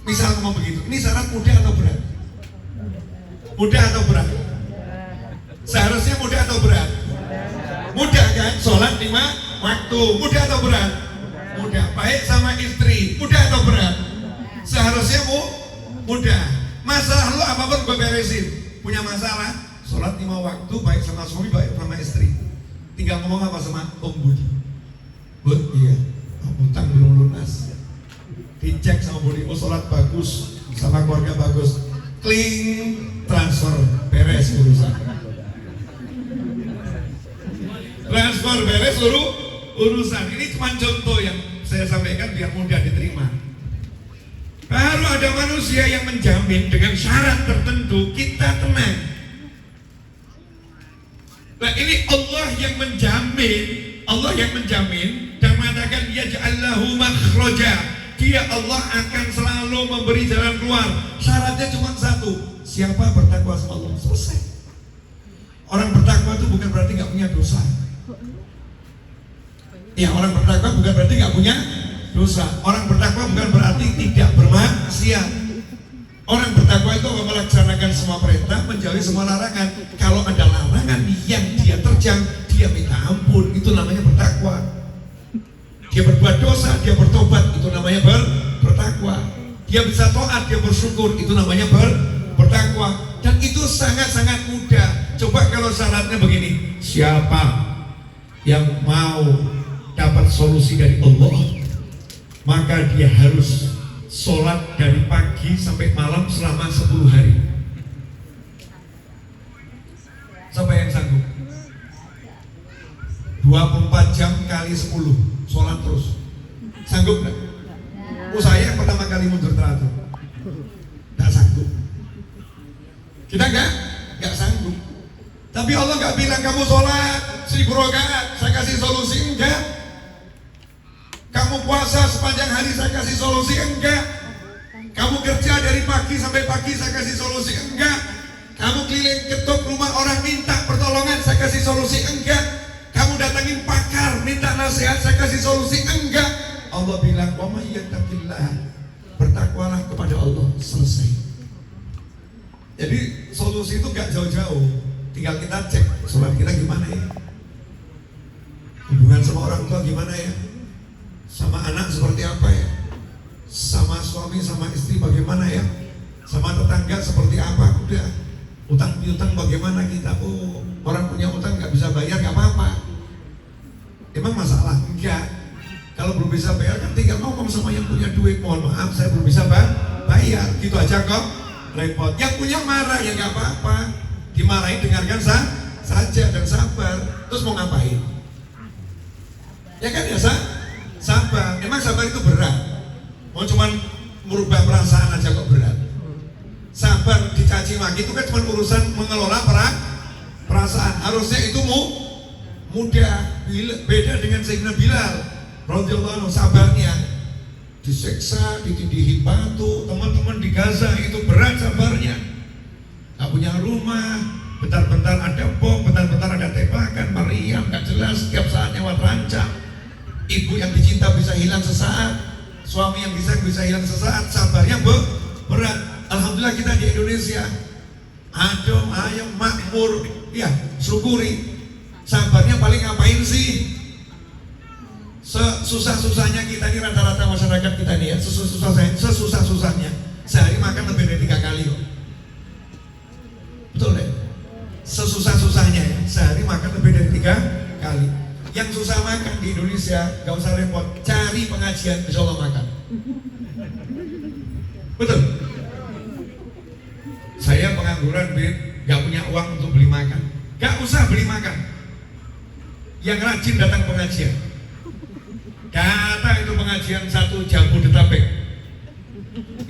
Misal ngomong begitu, ini syarat mudah atau berat? Mudah atau berat? Seharusnya mudah atau berat? Mudah kan, sholat 5 waktu. Mudah atau berat? Mudah. Baik sama istri, mudah atau berat? Seharusnya mudah. Masalah lu apapun gue beresin. Punya masalah, sholat 5 waktu, baik sama suami, baik sama istri. Tinggal ngomong apa sama Om Budi? Bud, iya, utang belum lunas. Dicek sama Budi, oh sholat bagus, sama keluarga bagus. Kling, transfer, beres urusan. Transfer, beres urusan. Ini cuma contoh yang saya sampaikan biar mudah diterima. Baru ada manusia yang menjamin dengan syarat tertentu kita tenang. Nah ini Allah yang menjamin dan mengatakan ya ja'allahu makhraja. Dia Allah akan selalu memberi jalan keluar. Syaratnya cuma satu, siapa bertakwa sama Allah, selesai. Orang bertakwa itu bukan berarti nggak punya dosa. Ya, orang bertakwa bukan berarti nggak punya dosa. Orang bertakwa bukan berarti tidak bermaksiat. Orang bertakwa itu melaksanakan semua perintah, menjauhi semua larangan. Kalau ada larangan yang dia terjang, dia minta ampun, itu namanya bertakwa. Dia berbuat dosa, dia bertobat, itu namanya bertakwa. Dia bisa taat, dia bersyukur, itu namanya bertakwa. Dan itu sangat-sangat mudah. Coba kalau syaratnya begini, siapa yang mau dapat solusi dari Allah, maka dia harus sholat dari pagi sampai malam selama 10 hari. Siapa yang sanggup? 24 jam kali 10 sholat terus. Sanggup gak? Oh saya yang pertama kali mundur teratur, gak sanggup. Kita gak sanggup. Tapi Allah gak bilang kamu sholat 1000 rakaat saya kasih solusi, enggak. Kamu puasa sepanjang hari saya kasih solusi, enggak. Kamu kerja dari pagi sampai pagi saya kasih solusi, enggak. Kamu keliling ketuk rumah orang minta pertolongan saya kasih solusi, enggak. Kamu datangin pakar minta nasihat saya kasih solusi, enggak. Allah bilang wa may yattaqillah, bertakwalah kepada Allah, selesai. Jadi solusi itu gak jauh-jauh, tinggal kita cek sholat kita gimana ya, hubungan sama orang tua gimana ya, sama anak seperti apa ya, sama suami sama istri bagaimana ya, sama tetangga seperti apa. Udah, utang piutang bagaimana kita, oh orang punya utang gak bisa bayar gak apa-apa. Emang masalah? Enggak. bisa bayar kan tinggal ngomong sama yang punya duit, mohon maaf saya belum bisa bayar, gitu aja kok repot. Yang punya marah ya nggak apa-apa, dimarahin dengarkan saja dan sabar. Terus mau ngapain? Ya kan ya sabar. Emang sabar itu berat? Mau cuman merubah perasaan aja kok berat? Sabar dicaci maki itu kan cuma urusan mengelola perasaan. Harusnya itu mudah. Beda dengan Sayyidina Bilal radhiyallahu anhu, sabarnya diseksa, ditindihi batu, teman-teman di Gaza itu berat sabarnya. Gak punya rumah, bentar-bentar ada bom, bentar-bentar ada tembakan, meriam, gak jelas, setiap saat nyawa terancam. Ibu yang dicinta bisa hilang sesaat, suami yang bisa hilang sesaat, sabarnya berat. Alhamdulillah kita di Indonesia adem, ayem, makmur, ya syukuri. Sabarnya paling ngapain sih? Sesusah-susahnya kita ini, rata-rata masyarakat kita nih ya, sesusah-susahnya sehari makan lebih dari 3 kali kok. Betul deh? Sesusah-susahnya ya, sehari makan lebih dari 3 kali. Yang susah makan di Indonesia, gak usah repot, cari pengajian, insya Allah makan. Betul? Saya pengangguran, gak punya uang untuk beli makan. Gak usah beli makan. Yang rajin datang pengajian. Kata itu pengajian 1 Jabodetabek.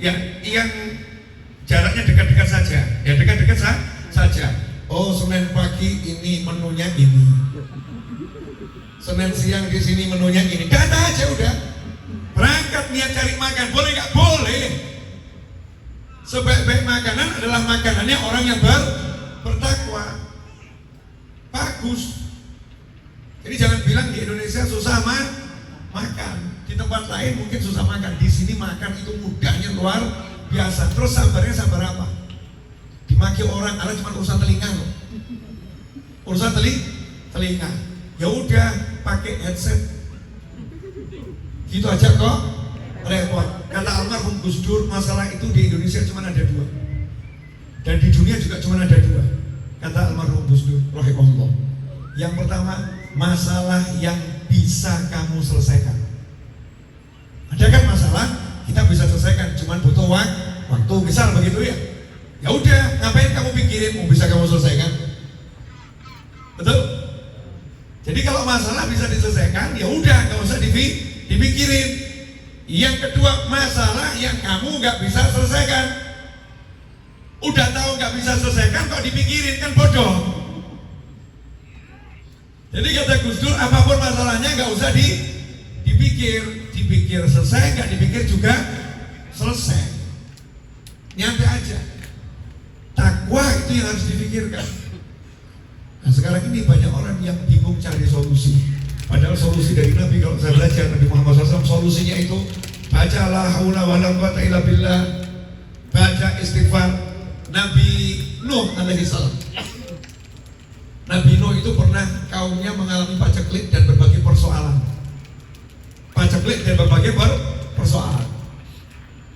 Ya, yang jaraknya dekat-dekat saja. Ya dekat-dekat saja. Oh, Senin pagi ini menunya ini. Senin siang di sini menunya ini. Kata aja udah. Berangkat niat cari makan, boleh nggak? Boleh. Sebaik-baik makanan adalah makanannya orang yang bertakwa. Bagus. Jadi jangan bilang di Indonesia susah makan. Di tempat lain mungkin susah makan. Di sini makan itu mudahnya luar biasa. Terus sabarnya sabar apa? Dimaki orang, ala cuma urusan telinga loh. Urusan telinga. Ya udah pakai headset. Gitu aja kok repot. Kata almarhum Gus Dur, masalah itu di Indonesia cuma ada 2. Dan di dunia juga cuma ada 2. Kata almarhum Gus Dur, rahimahullah. Yang pertama, masalah yang bisa kamu selesaikan. Ada kan masalah kita bisa selesaikan, cuman butuh waktu. Misal begitu ya. Ya udah, ngapain kamu pikirin? Bisa kamu selesaikan. Betul? Jadi kalau masalah bisa diselesaikan, ya udah, nggak usah dipikirin. Yang kedua, masalah yang kamu nggak bisa selesaikan. Udah tahu nggak bisa selesaikan, kok dipikirin, kan bodoh. Jadi kata Gus Dur, apapun masalahnya nggak usah dipikir selesai, nggak dipikir juga selesai. Nyampe aja. Takwa itu yang harus dipikirkan. Nah sekarang ini banyak orang yang bingung cari solusi. Padahal solusi dari Nabi, kalau saya belajar Nabi Muhammad SAW, solusinya itu baca la haula wala quwata illa billah, baca istighfar. Nabi Nuh alaihi salam, Nabi Nuh itu pernah kaumnya mengalami paceklik dan berbagai persoalan. Paceklik dan berbagai persoalan.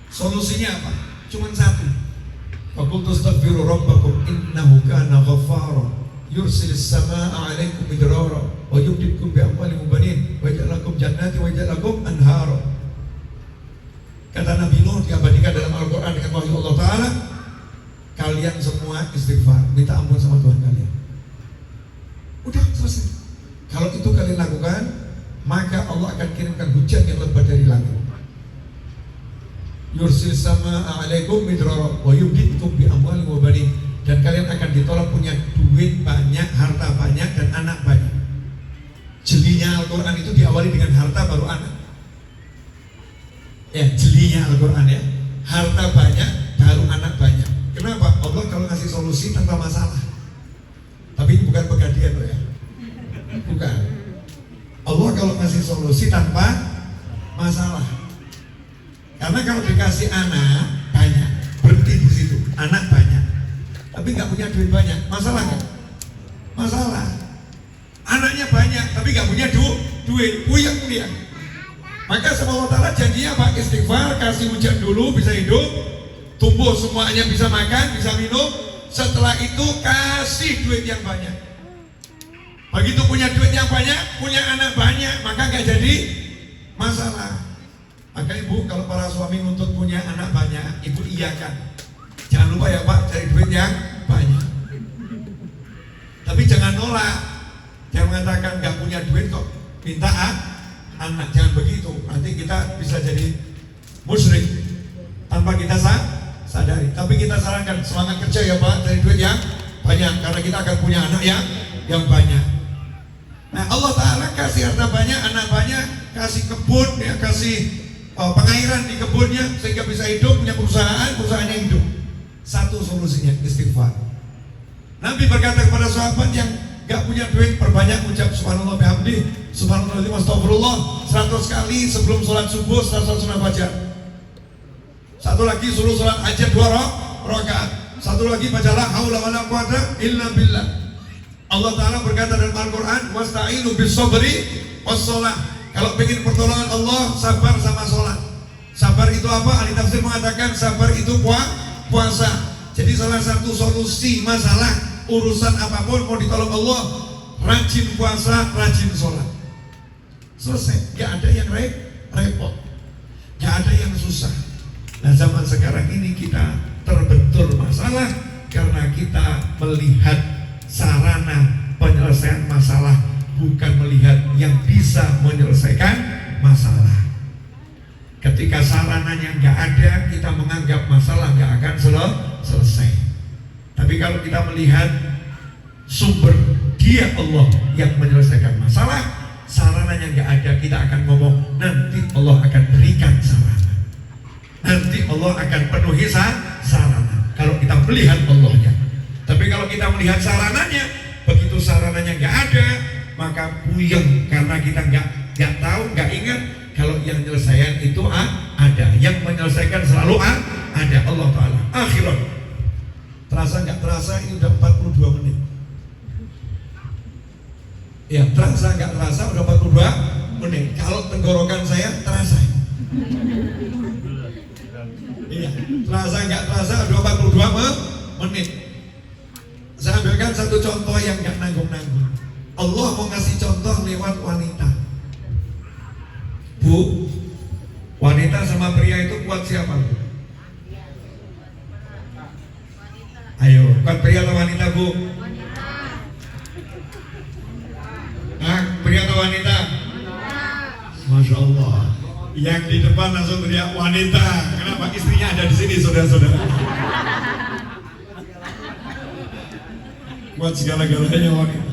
Solusinya apa? Cuman satu. Faqultu astaghfiru rabbakum innahu kana ghaffara yursilis samaa'a 'alaikum midrara wa yumdidkum bi amwalin wa banin wa yaj'al lakum jannati wa yaj'al lakum anhara. Kata Nabi Nuh diabadikan dalam Al-Qur'an dengan wahyu Allah Ta'ala, kalian semua istighfar, minta ampun sama Tuhan kalian. Udah selesai. Kalau itu kalian lakukan, maka Allah akan kirimkan hujan yang lebat dari langit. Yursil samaa'a 'alaikum midrara wa yumdidkum bi amwalin wa banin. Dan kalian akan ditolak punya duit banyak, harta banyak, dan anak banyak. Jelinya Al-Quran itu diawali dengan harta baru anak. Ya, jelinya Al-Quran ya. Harta banyak baru anak banyak. Kenapa? Allah kalau ngasih solusi tanpa masalah. Tapi ini bukan pegadian loh ya. Bukan. Allah kalau ngasih solusi tanpa masalah. Karena kalau dikasih anak banyak, berhenti di situ. Anak banyak, tapi nggak punya duit banyak, masalah nggak? Masalah. Anaknya banyak, tapi nggak punya duit, puyeng dia. Maka sama Allah Ta'ala janjinya apa? Istighfar, kasih hujan dulu, bisa hidup, tumbuh semuanya, bisa makan, bisa minum. Setelah itu kasih duit yang banyak. Begitu punya duit yang banyak, punya anak banyak, maka nggak jadi masalah. Maka ibu kalau para suami nuntut punya anak banyak, ibu iyakan. Jangan lupa ya Pak, cari duit yang banyak. Tapi jangan nolak. Jangan mengatakan nggak punya duit kok minta anak. Jangan begitu. Nanti kita bisa jadi musyrik tanpa kita sadari. Tapi kita sarankan semangat kerja ya Pak, cari duit yang banyak karena kita akan punya anak yang banyak. Nah Allah Ta'ala kasih harta banyak, anak banyak, kasih kebun ya, kasih pengairan di kebunnya sehingga bisa hidup, punya perusahaannya hidup. Satu solusinya istighfar. Nabi berkata kepada sahabat yang gak punya duit, perbanyak ucap subhanallah bihamdi, subhanallah astagfirullah 100 kali sebelum sholat subuh, setelah sholat fajar. Satu lagi suruh sholat hajat 2 rakaat. Satu lagi baca la haula wala quwata illa billah. Allah Ta'ala berkata dalam Al-Quran, wasta'inu bis sabri was sholah. Kalau ingin pertolongan Allah, sabar sama sholat. Sabar itu apa? Ahli tafsir mengatakan sabar itu puasa. Jadi salah satu solusi masalah urusan apapun mau ditolong Allah, rajin puasa, rajin sholat. Selesai. Gak ada yang repot, gak ada yang susah. Nah zaman sekarang ini kita terbentur masalah karena kita melihat sarana penyelesaian masalah, bukan melihat yang bisa menyelesaikan masalah. Ketika sarananya nggak ada, kita menganggap masalah nggak akan selesai. Tapi kalau kita melihat sumber, dia Allah yang menyelesaikan masalah, sarananya nggak ada, kita akan ngomong nanti Allah akan berikan sarana, nanti Allah akan penuhi sarana. Kalau kita melihat Allahnya. Tapi kalau kita melihat sarananya, begitu sarananya nggak ada, maka puyeng karena kita nggak tahu, nggak ingat kalau yang menyelesaikan itu ada, yang menyelesaikan selalu ada, Allah Ta'ala. Akhirat, terasa nggak terasa ini udah 42 menit. Ya terasa nggak terasa udah 42 menit. Kalau tenggorokan saya terasa. Iya, terasa nggak terasa udah 42 menit. Saya ambilkan satu contoh yang nggak nanggung-nanggung. Allah mau ngasih contoh lewat wanita. Bu, wanita sama pria itu kuat siapa? Ayo, kuat pria atau wanita Bu? Pria atau wanita? Masya Allah. Yang di depan langsung teriak wanita. Kenapa? Istrinya ada di sini, saudara-saudara. Kuat segala-galanya wanita.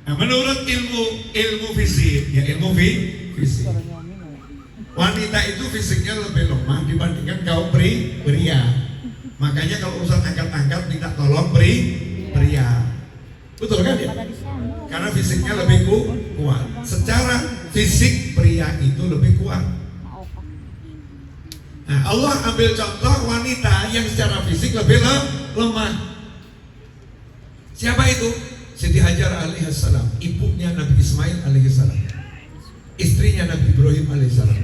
Nah, menurut ilmu fisik, ya ilmu fisik, wanita itu fisiknya lebih lemah dibandingkan kaum pria. Makanya kalau urusan angkat-angkat minta tolong pria. Betul kan ya? Karena fisiknya lebih kuat. Secara fisik pria itu lebih kuat. Nah, Allah ambil contoh wanita yang secara fisik lebih lemah. Siapa itu? Siti Hajar alaihissalam, ibunya Nabi Ismail alaihissalam, istrinya Nabi Ibrahim alaihissalam.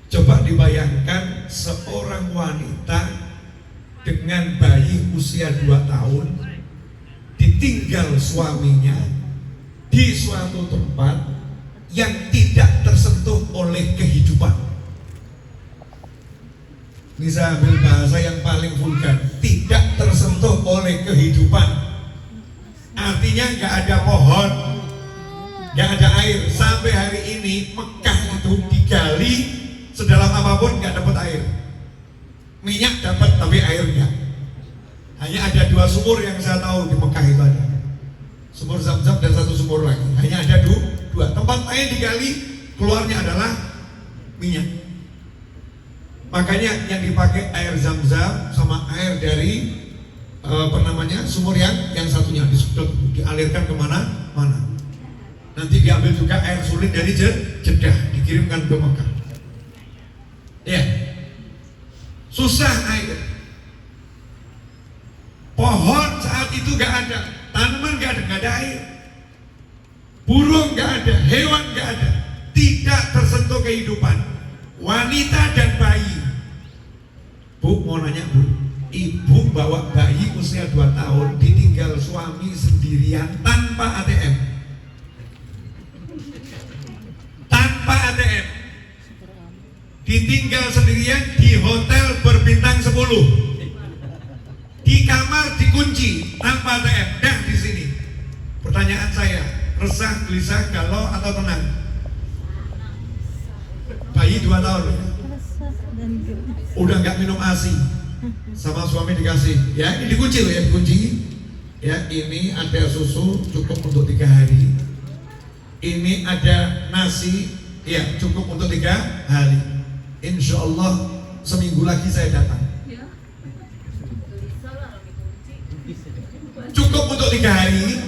Coba dibayangkan seorang wanita dengan bayi usia 2 tahun ditinggal suaminya di suatu tempat yang tidak tersentuh oleh kehidupan. Ini saya ambil bahasa yang paling vulgar, tidak tersentuh oleh kehidupan. Artinya nggak ada pohon, nggak ada air. Sampai hari ini Mekah itu digali sedalam apapun nggak dapat air. Minyak dapat tapi air enggak. Hanya ada 2 sumur yang saya tahu di Mekah itu ada. Sumur Zam-Zam dan satu sumur lagi. Hanya ada 2 tempat air digali, keluarnya adalah minyak. Makanya yang dipakai air Zam-Zam sama air dari sumur yang satunya disedot, dialirkan kemana-mana. Nanti diambil juga air sulit dari Jeddah, dikirimkan ke Mekah. Ya, susah air. Pohon saat itu gak ada, tanaman gak ada air. Burung gak ada, hewan gak ada, tidak tersentuh kehidupan. Wanita dan bayi. Bu, mau nanya Bu, ibu bawa bayi usia 2 tahun ditinggal suami sendirian tanpa ATM. Tanpa ditinggal sendirian di hotel berbintang 10, di kamar dikunci tanpa ATM, dah di sini. Pertanyaan saya, resah, gelisah, galau atau tenang? Bayi 2 tahun, udah nggak minum ASI, sama suami dikasih, ya ini dikunci loh ya, dikunci. Ya ini ada susu cukup untuk 3 hari. Ini ada nasi, ya cukup untuk 3 hari. Insya Allah seminggu lagi saya datang. Cukup untuk 3 hari.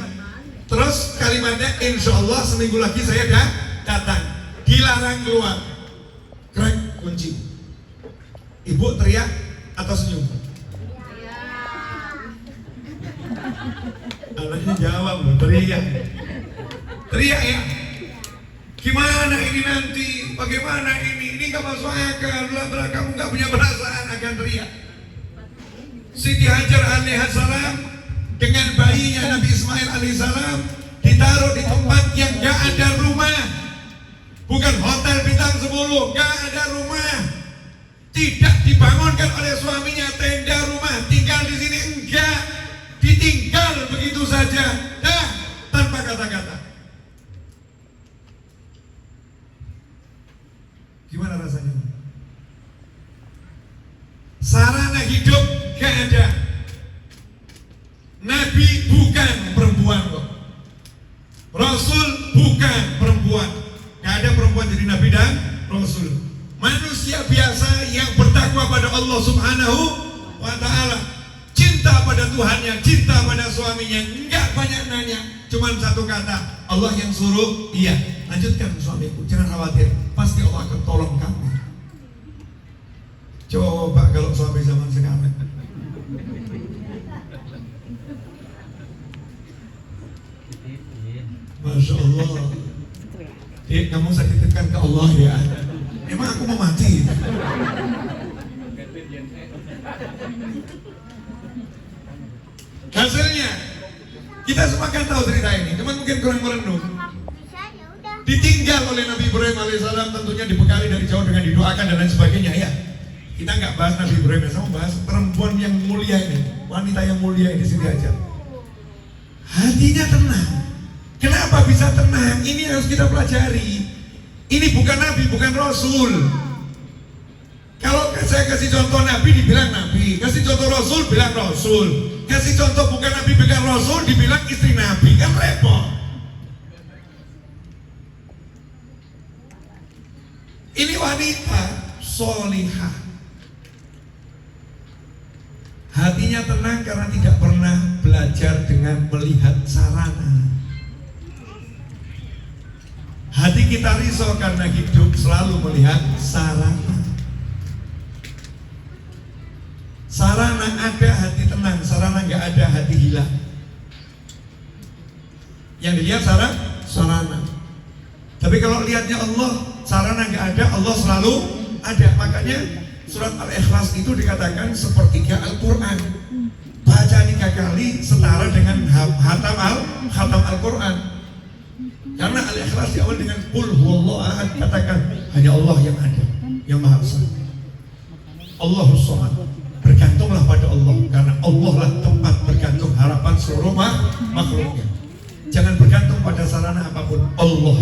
Terus kalimatnya insya Allah seminggu lagi saya datang. Dilarang keluar. Krek kunci. Ibu teriak atau senyum? Anaknya jawab loh, teriak. Teriak ya. Gimana ini nanti? Bagaimana ini? Ini gak masuk akal. Kamu gak punya perasaan akan teriak. Siti Hajar alaihissalam dengan bayinya Nabi Ismail alaihissalam ditaruh di tempat yang gak ada rumah. Bukan hotel bintang 10, gak ada rumah. Tidak dibangunkan oleh suaminya tenda rumah, tinggal di sini enggak. Ditinggal begitu saja, dah tanpa kata-kata. Gimana rasanya? Sarana hidup gak ada. Nabi bukan perempuan kok. Rasul bukan perempuan. Gak ada perempuan jadi Nabi dan Rasul. Manusia biasa yang bertakwa pada Allah Subhanahu wa ta'ala, cinta pada Tuhannya, cinta pada suaminya, enggak banyak nanya, cuman satu kata, Allah yang suruh, iya, lanjutkan suamiku, jangan khawatir, pasti Allah akan tolong kamu. Coba kalau suami zaman sekarang. Masya Allah. Kamu saya titipkan ke Allah ya. Emang aku mau mati? Hasilnya kita semua kan tahu cerita ini, cuman mungkin kurang merenung. Ditinggal oleh Nabi Ibrahim alaihissalam, tentunya dibekali dari jauh dengan didoakan dan lain sebagainya ya. Kita nggak bahas Nabi Ibrahim, sama bahas perempuan yang mulia ini, wanita yang mulia ini Siti Hajar. Hatinya tenang. Kenapa bisa tenang? Ini harus kita pelajari. Ini bukan Nabi, bukan Rasul. Kalau saya kasih contoh Nabi, dibilang Nabi. Kasih contoh Rasul, bilang Rasul. Kasih contoh bukan Nabi, bukan Rasul, dibilang istri Nabi. Kan repot. Ini wanita solihah. Hatinya tenang karena tidak pernah belajar dengan melihat sarana. Hati kita risau karena hidup selalu melihat sarana. Sarana ada, hati tenang. Sarana nggak ada, hati hilang. Yang dilihat sarana. Tapi kalau lihatnya Allah, sarana nggak ada, Allah selalu ada. Makanya surat Al-Ikhlas itu dikatakan sepertiga Al-Quran. Baca 3 kali setara dengan khatam Al-Quran. Karena Al-Ikhlas diawali dengan Qul huwallahu ahad, katakan hanya Allah yang ada, yang Maha Esa. Allahus Samad. Bergantunglah pada Allah, karena Allah lah tempat bergantung harapan seluruh makhluknya. Jangan bergantung pada sarana apapun, Allah.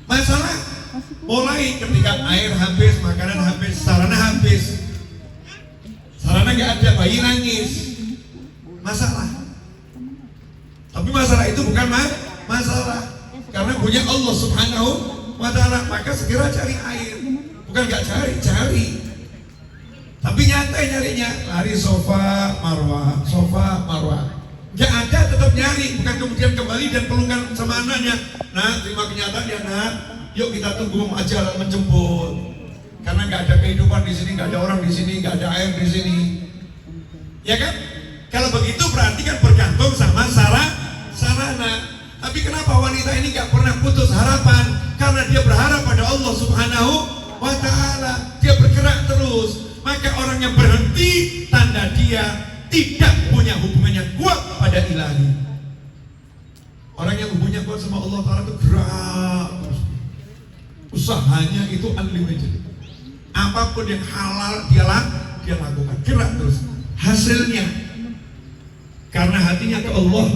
Masalah mulai ketika air habis, makanan habis, sarana habis. Sarana nggak ada, bayi nangis. Masalah. Tapi masalah itu bukan masalah, karena punya Allah Subhanahu wa ta'ala. Maka segera cari air. Bukan nggak cari. Tapi nyantai nyarinya, lari sofa marwah. Nggak ada, tetap nyari. Bukan kemudian kembali dan pelungkan sama anaknya. Nah, terima kenyataan ya nak. Yuk kita tunggu ajal menjemput. Karena nggak ada kehidupan di sini, nggak ada orang di sini, nggak ada air di sini. Ya kan? Kalau begitu berarti kan bergantung sama sarana. Tapi kenapa wanita ini gak pernah putus harapan? Karena dia berharap pada Allah Subhanahu wa ta'ala. Dia bergerak terus. Maka orang yang berhenti, tanda dia tidak punya hubungan yang kuat pada ilahi. Orang yang hubungannya kuat sama Allah Ta'ala itu gerak terus. Usahanya itu unlimited. Apapun yang halal dia lakukan, gerak terus. Hasilnya karena hatinya ke Allah,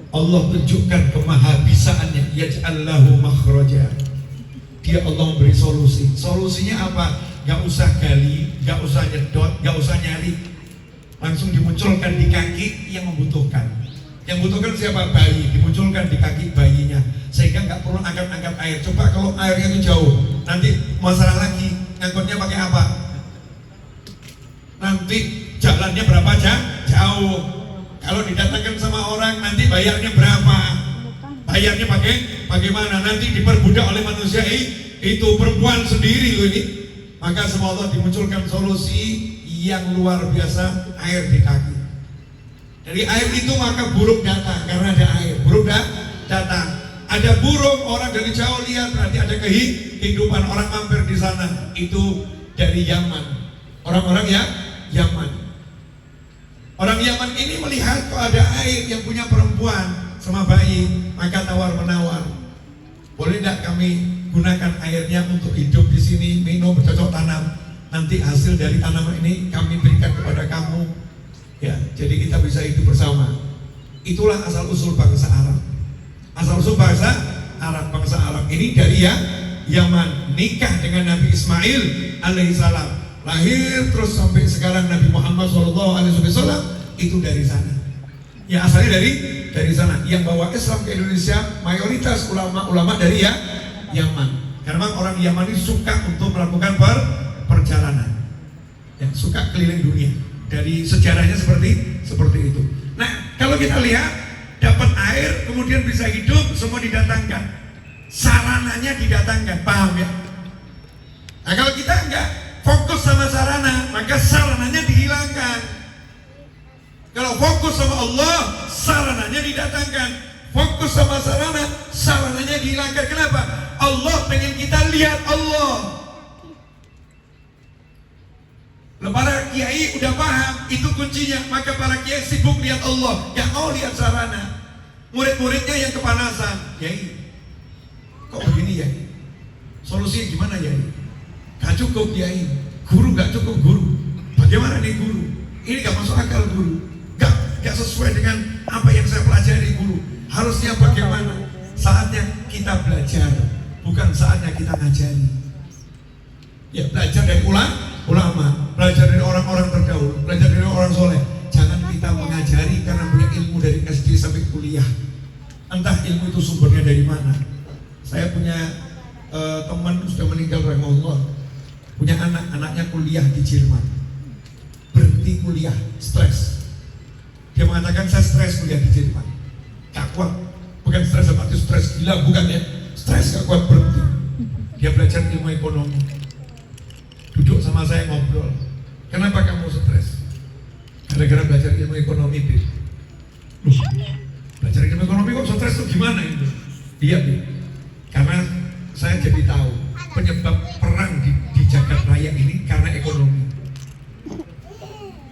Allah tunjukkan kemahabisaannya. Yaj'allahu makhraja. Dia Allah memberi solusi. Solusinya apa? Gak usah gali, gak usah nyedot, gak usah nyari, langsung dimunculkan di kaki yang membutuhkan. Yang membutuhkan siapa? Bayi. Dimunculkan di kaki bayinya, sehingga nggak perlu angkat-angkat air. Coba kalau airnya itu jauh, nanti masalah lagi ngangkutnya pakai apa? Nanti jalannya berapa jauh. Kalau didatangkan sama orang, nanti bayarnya berapa? Bayarnya bagaimana? Nanti diperbudak oleh manusia itu perempuan sendiri loh ini. Maka sama Allah dimunculkan solusi yang luar biasa, air di kaki. Dari air itu maka burung datang, karena ada air. Burung datang. Ada burung, orang dari jauh lihat, berarti ada kehidupan. Orang mampir di sana. Itu dari Yaman. Orang-orang ya Yaman. Orang Yaman ini melihat kok ada air yang punya perempuan sama bayi, maka tawar menawar. Boleh tidak kami gunakan airnya untuk hidup di sini, minum, bercocok tanam. Nanti hasil dari tanaman ini kami berikan kepada kamu. Ya, jadi kita bisa hidup bersama. Itulah asal usul bangsa Arab. Asal usul bangsa Arab, bangsa Arab ini dari Yaman, nikah dengan Nabi Ismail alaihissalam, lahir terus sampai sekarang Nabi Muhammad SAW itu dari sana. Ya, asalnya dari sana. Yang bawa Islam ke Indonesia mayoritas ulama-ulama dari Yaman. Karena orang Yaman ini suka untuk melakukan perjalanan, ya, suka keliling dunia. Dari sejarahnya seperti itu. Nah, kalau kita lihat dapat air kemudian bisa hidup, semua didatangkan, sarananya didatangkan, paham ya? Nah, kalau kita enggak fokus sama sarana, maka sarananya dihilangkan. Kalau fokus sama Allah, sarananya didatangkan. Fokus sama sarana, sarananya dihilangkan. Kenapa? Allah pengen kita lihat Allah. Para kiai udah paham itu kuncinya, maka para kiai sibuk lihat Allah, gak mau lihat sarana. Murid-muridnya yang kepanasan, Kiai, kok begini ya? Solusinya gimana ya? Gak cukup Kiai, guru gak cukup guru. Bagaimana nih guru? Ini gak masuk akal guru, gak sesuai dengan apa yang saya pelajari guru. Harusnya bagaimana? Saatnya kita belajar, bukan saatnya kita ngajari. Ya, belajar dari ulama, belajar dari orang-orang terdahulu, belajar dari orang soleh. Jangan kita mengajari karena punya ilmu dari SD sampai kuliah. Entah ilmu itu sumbernya dari mana. Saya punya teman sudah meninggal rahimahullah, punya anaknya kuliah di Jerman, berhenti kuliah, stres. Dia mengatakan saya stres kuliah di Jerman, gak kuat. Bukan stres seperti stres gila, bukan ya. Stres gak kuat, berhenti. Dia belajar ilmu ekonomi. Duduk sama saya ngobrol, kenapa kamu stres? Gara-gara belajar ilmu ekonomi, Bib. Belajar ilmu ekonomi kok stres tuh gimana itu? Iya, Bib. Karena saya jadi tahu penyebab perang di jagat raya ini karena ekonomi.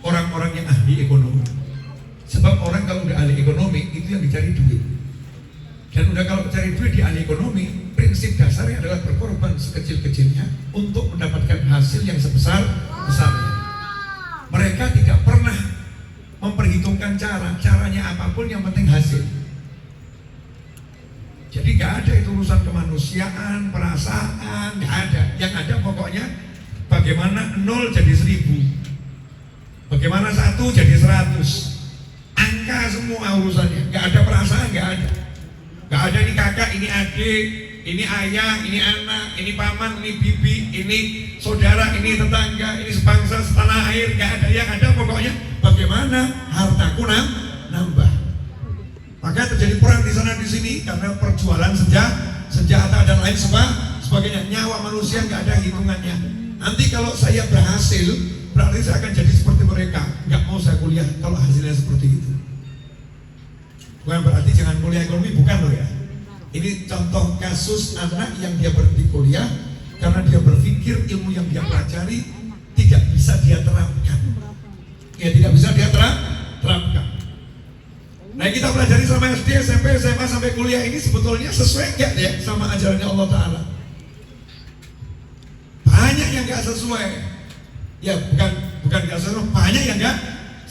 Orang-orang yang ahli ekonomi. Sebab orang kalau udah ahli ekonomi itu yang dicari duit. Dan udah kalau cari duit di ahli ekonomi, prinsip dasarnya adalah berkorban sekecil-kecilnya untuk mendapatkan hasil yang sebesar-besarnya. Mereka tidak pernah memperhitungkan caranya apapun, yang penting hasil. Jadi gak ada itu urusan kemanusiaan, perasaan, gak ada. Yang ada pokoknya bagaimana 0 jadi 10, bagaimana 1 jadi 100. Angka semua urusannya, gak ada perasaan, gak ada. Gak ada ini kakak, ini adik, ini ayah, ini anak, ini paman, ini bibi, ini saudara, ini tetangga, ini sebangsa, setanah air. Gak ada, yang ada pokoknya bagaimana hartaku nambah. Maka terjadi perang di sana di sini karena perjualan senjata dan lain sebagainya. Nyawa manusia gak ada hitungannya. Nanti kalau saya berhasil, berarti saya akan jadi seperti mereka. Gak mau saya kuliah kalau hasilnya seperti itu. Bukan berarti jangan kuliah ekonomi, bukan loh ya. Ini contoh kasus anak yang dia berhenti kuliah karena dia berpikir ilmu yang dia pelajari tidak bisa dia terapkan. Ya, tidak bisa dia terapkan. Nah, kita pelajari sama SD, SMP, SMA sampai kuliah ini sebetulnya sesuai enggak ya sama ajarannya Allah Ta'ala? nggak sesuai. Ya bukan nggak sesuai, banyak yang nggak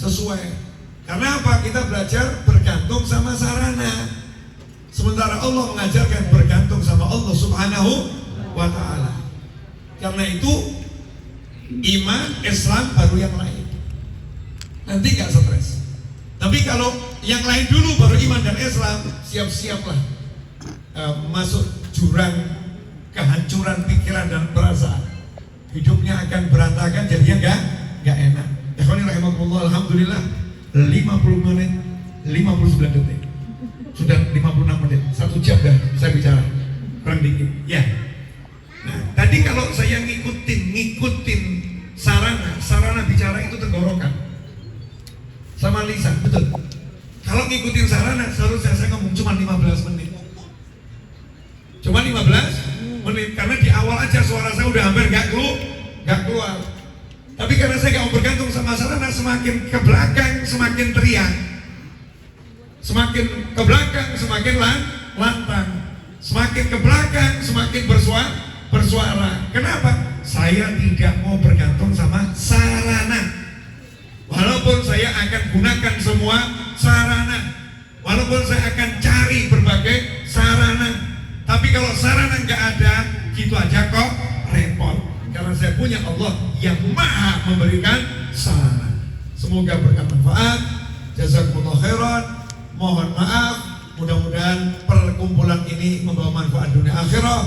sesuai. Karena apa? Kita belajar bergantung sama sarana. Sementara Allah mengajarkan bergantung sama Allah Subhanahu wa ta'ala. Karena itu iman, Islam baru yang lain. Nanti gak stres. Tapi kalau yang lain dulu baru iman dan Islam, siap-siaplah masuk jurang kehancuran pikiran dan perasaan. Hidupnya akan berantakan, jadinya gak enak. Ikhwani rahimakumullah, alhamdulillah 50 menit 59 detik. Sudah 56 menit, 1 jam dah saya bicara, kurang dikit. Ya. Nah, tadi kalau saya ngikutin sarana bicara itu tenggorokan sama lisan, betul. Kalau ngikutin sarana, seharusnya saya ngomong cuma 15 menit. Cuma 15 menit, karena di awal aja suara saya udah hampir gak keluar. Tapi karena saya gak mau bergantung sama sarana, semakin ke belakang semakin teriak. Semakin ke belakang semakin lantang, semakin ke belakang semakin bersuara. Kenapa? Saya tidak mau bergantung sama sarana. Walaupun saya akan gunakan semua sarana, walaupun saya akan cari berbagai sarana, tapi kalau sarana nggak ada, gitu aja kok repot. Karena saya punya Allah yang maha memberikan sarana. Semoga berkat manfaat. Jazakumullah khairan. Mohon maaf, mudah-mudahan perkumpulan ini membawa manfaat dunia akhirat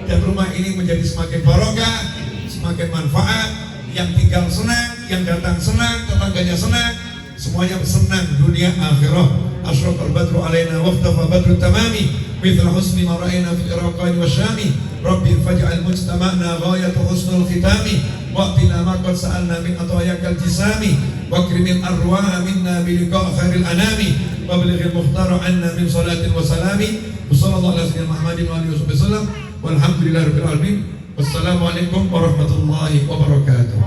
dan rumah ini menjadi semakin barokah, semakin manfaat. Yang tinggal senang, yang datang senang, tetangganya senang, semuanya senang dunia akhirat. Asyraqal badru alaina waqtafa badru tamami mithla husni ma ra'ayna fi iraqani wa syami. Rabbi faj'al mujtama'na ghayatu husnul khitami waqtina ma qad sa'alna min atayakal jisami wakrimil arwaha minna biliqa khairil anami وابلغ المختار عنا من صلاة وسلام وصلى الله على سيدنا محمد وآله وسلم والحمد لله رب العالمين والسلام عليكم ورحمة الله وبركاته.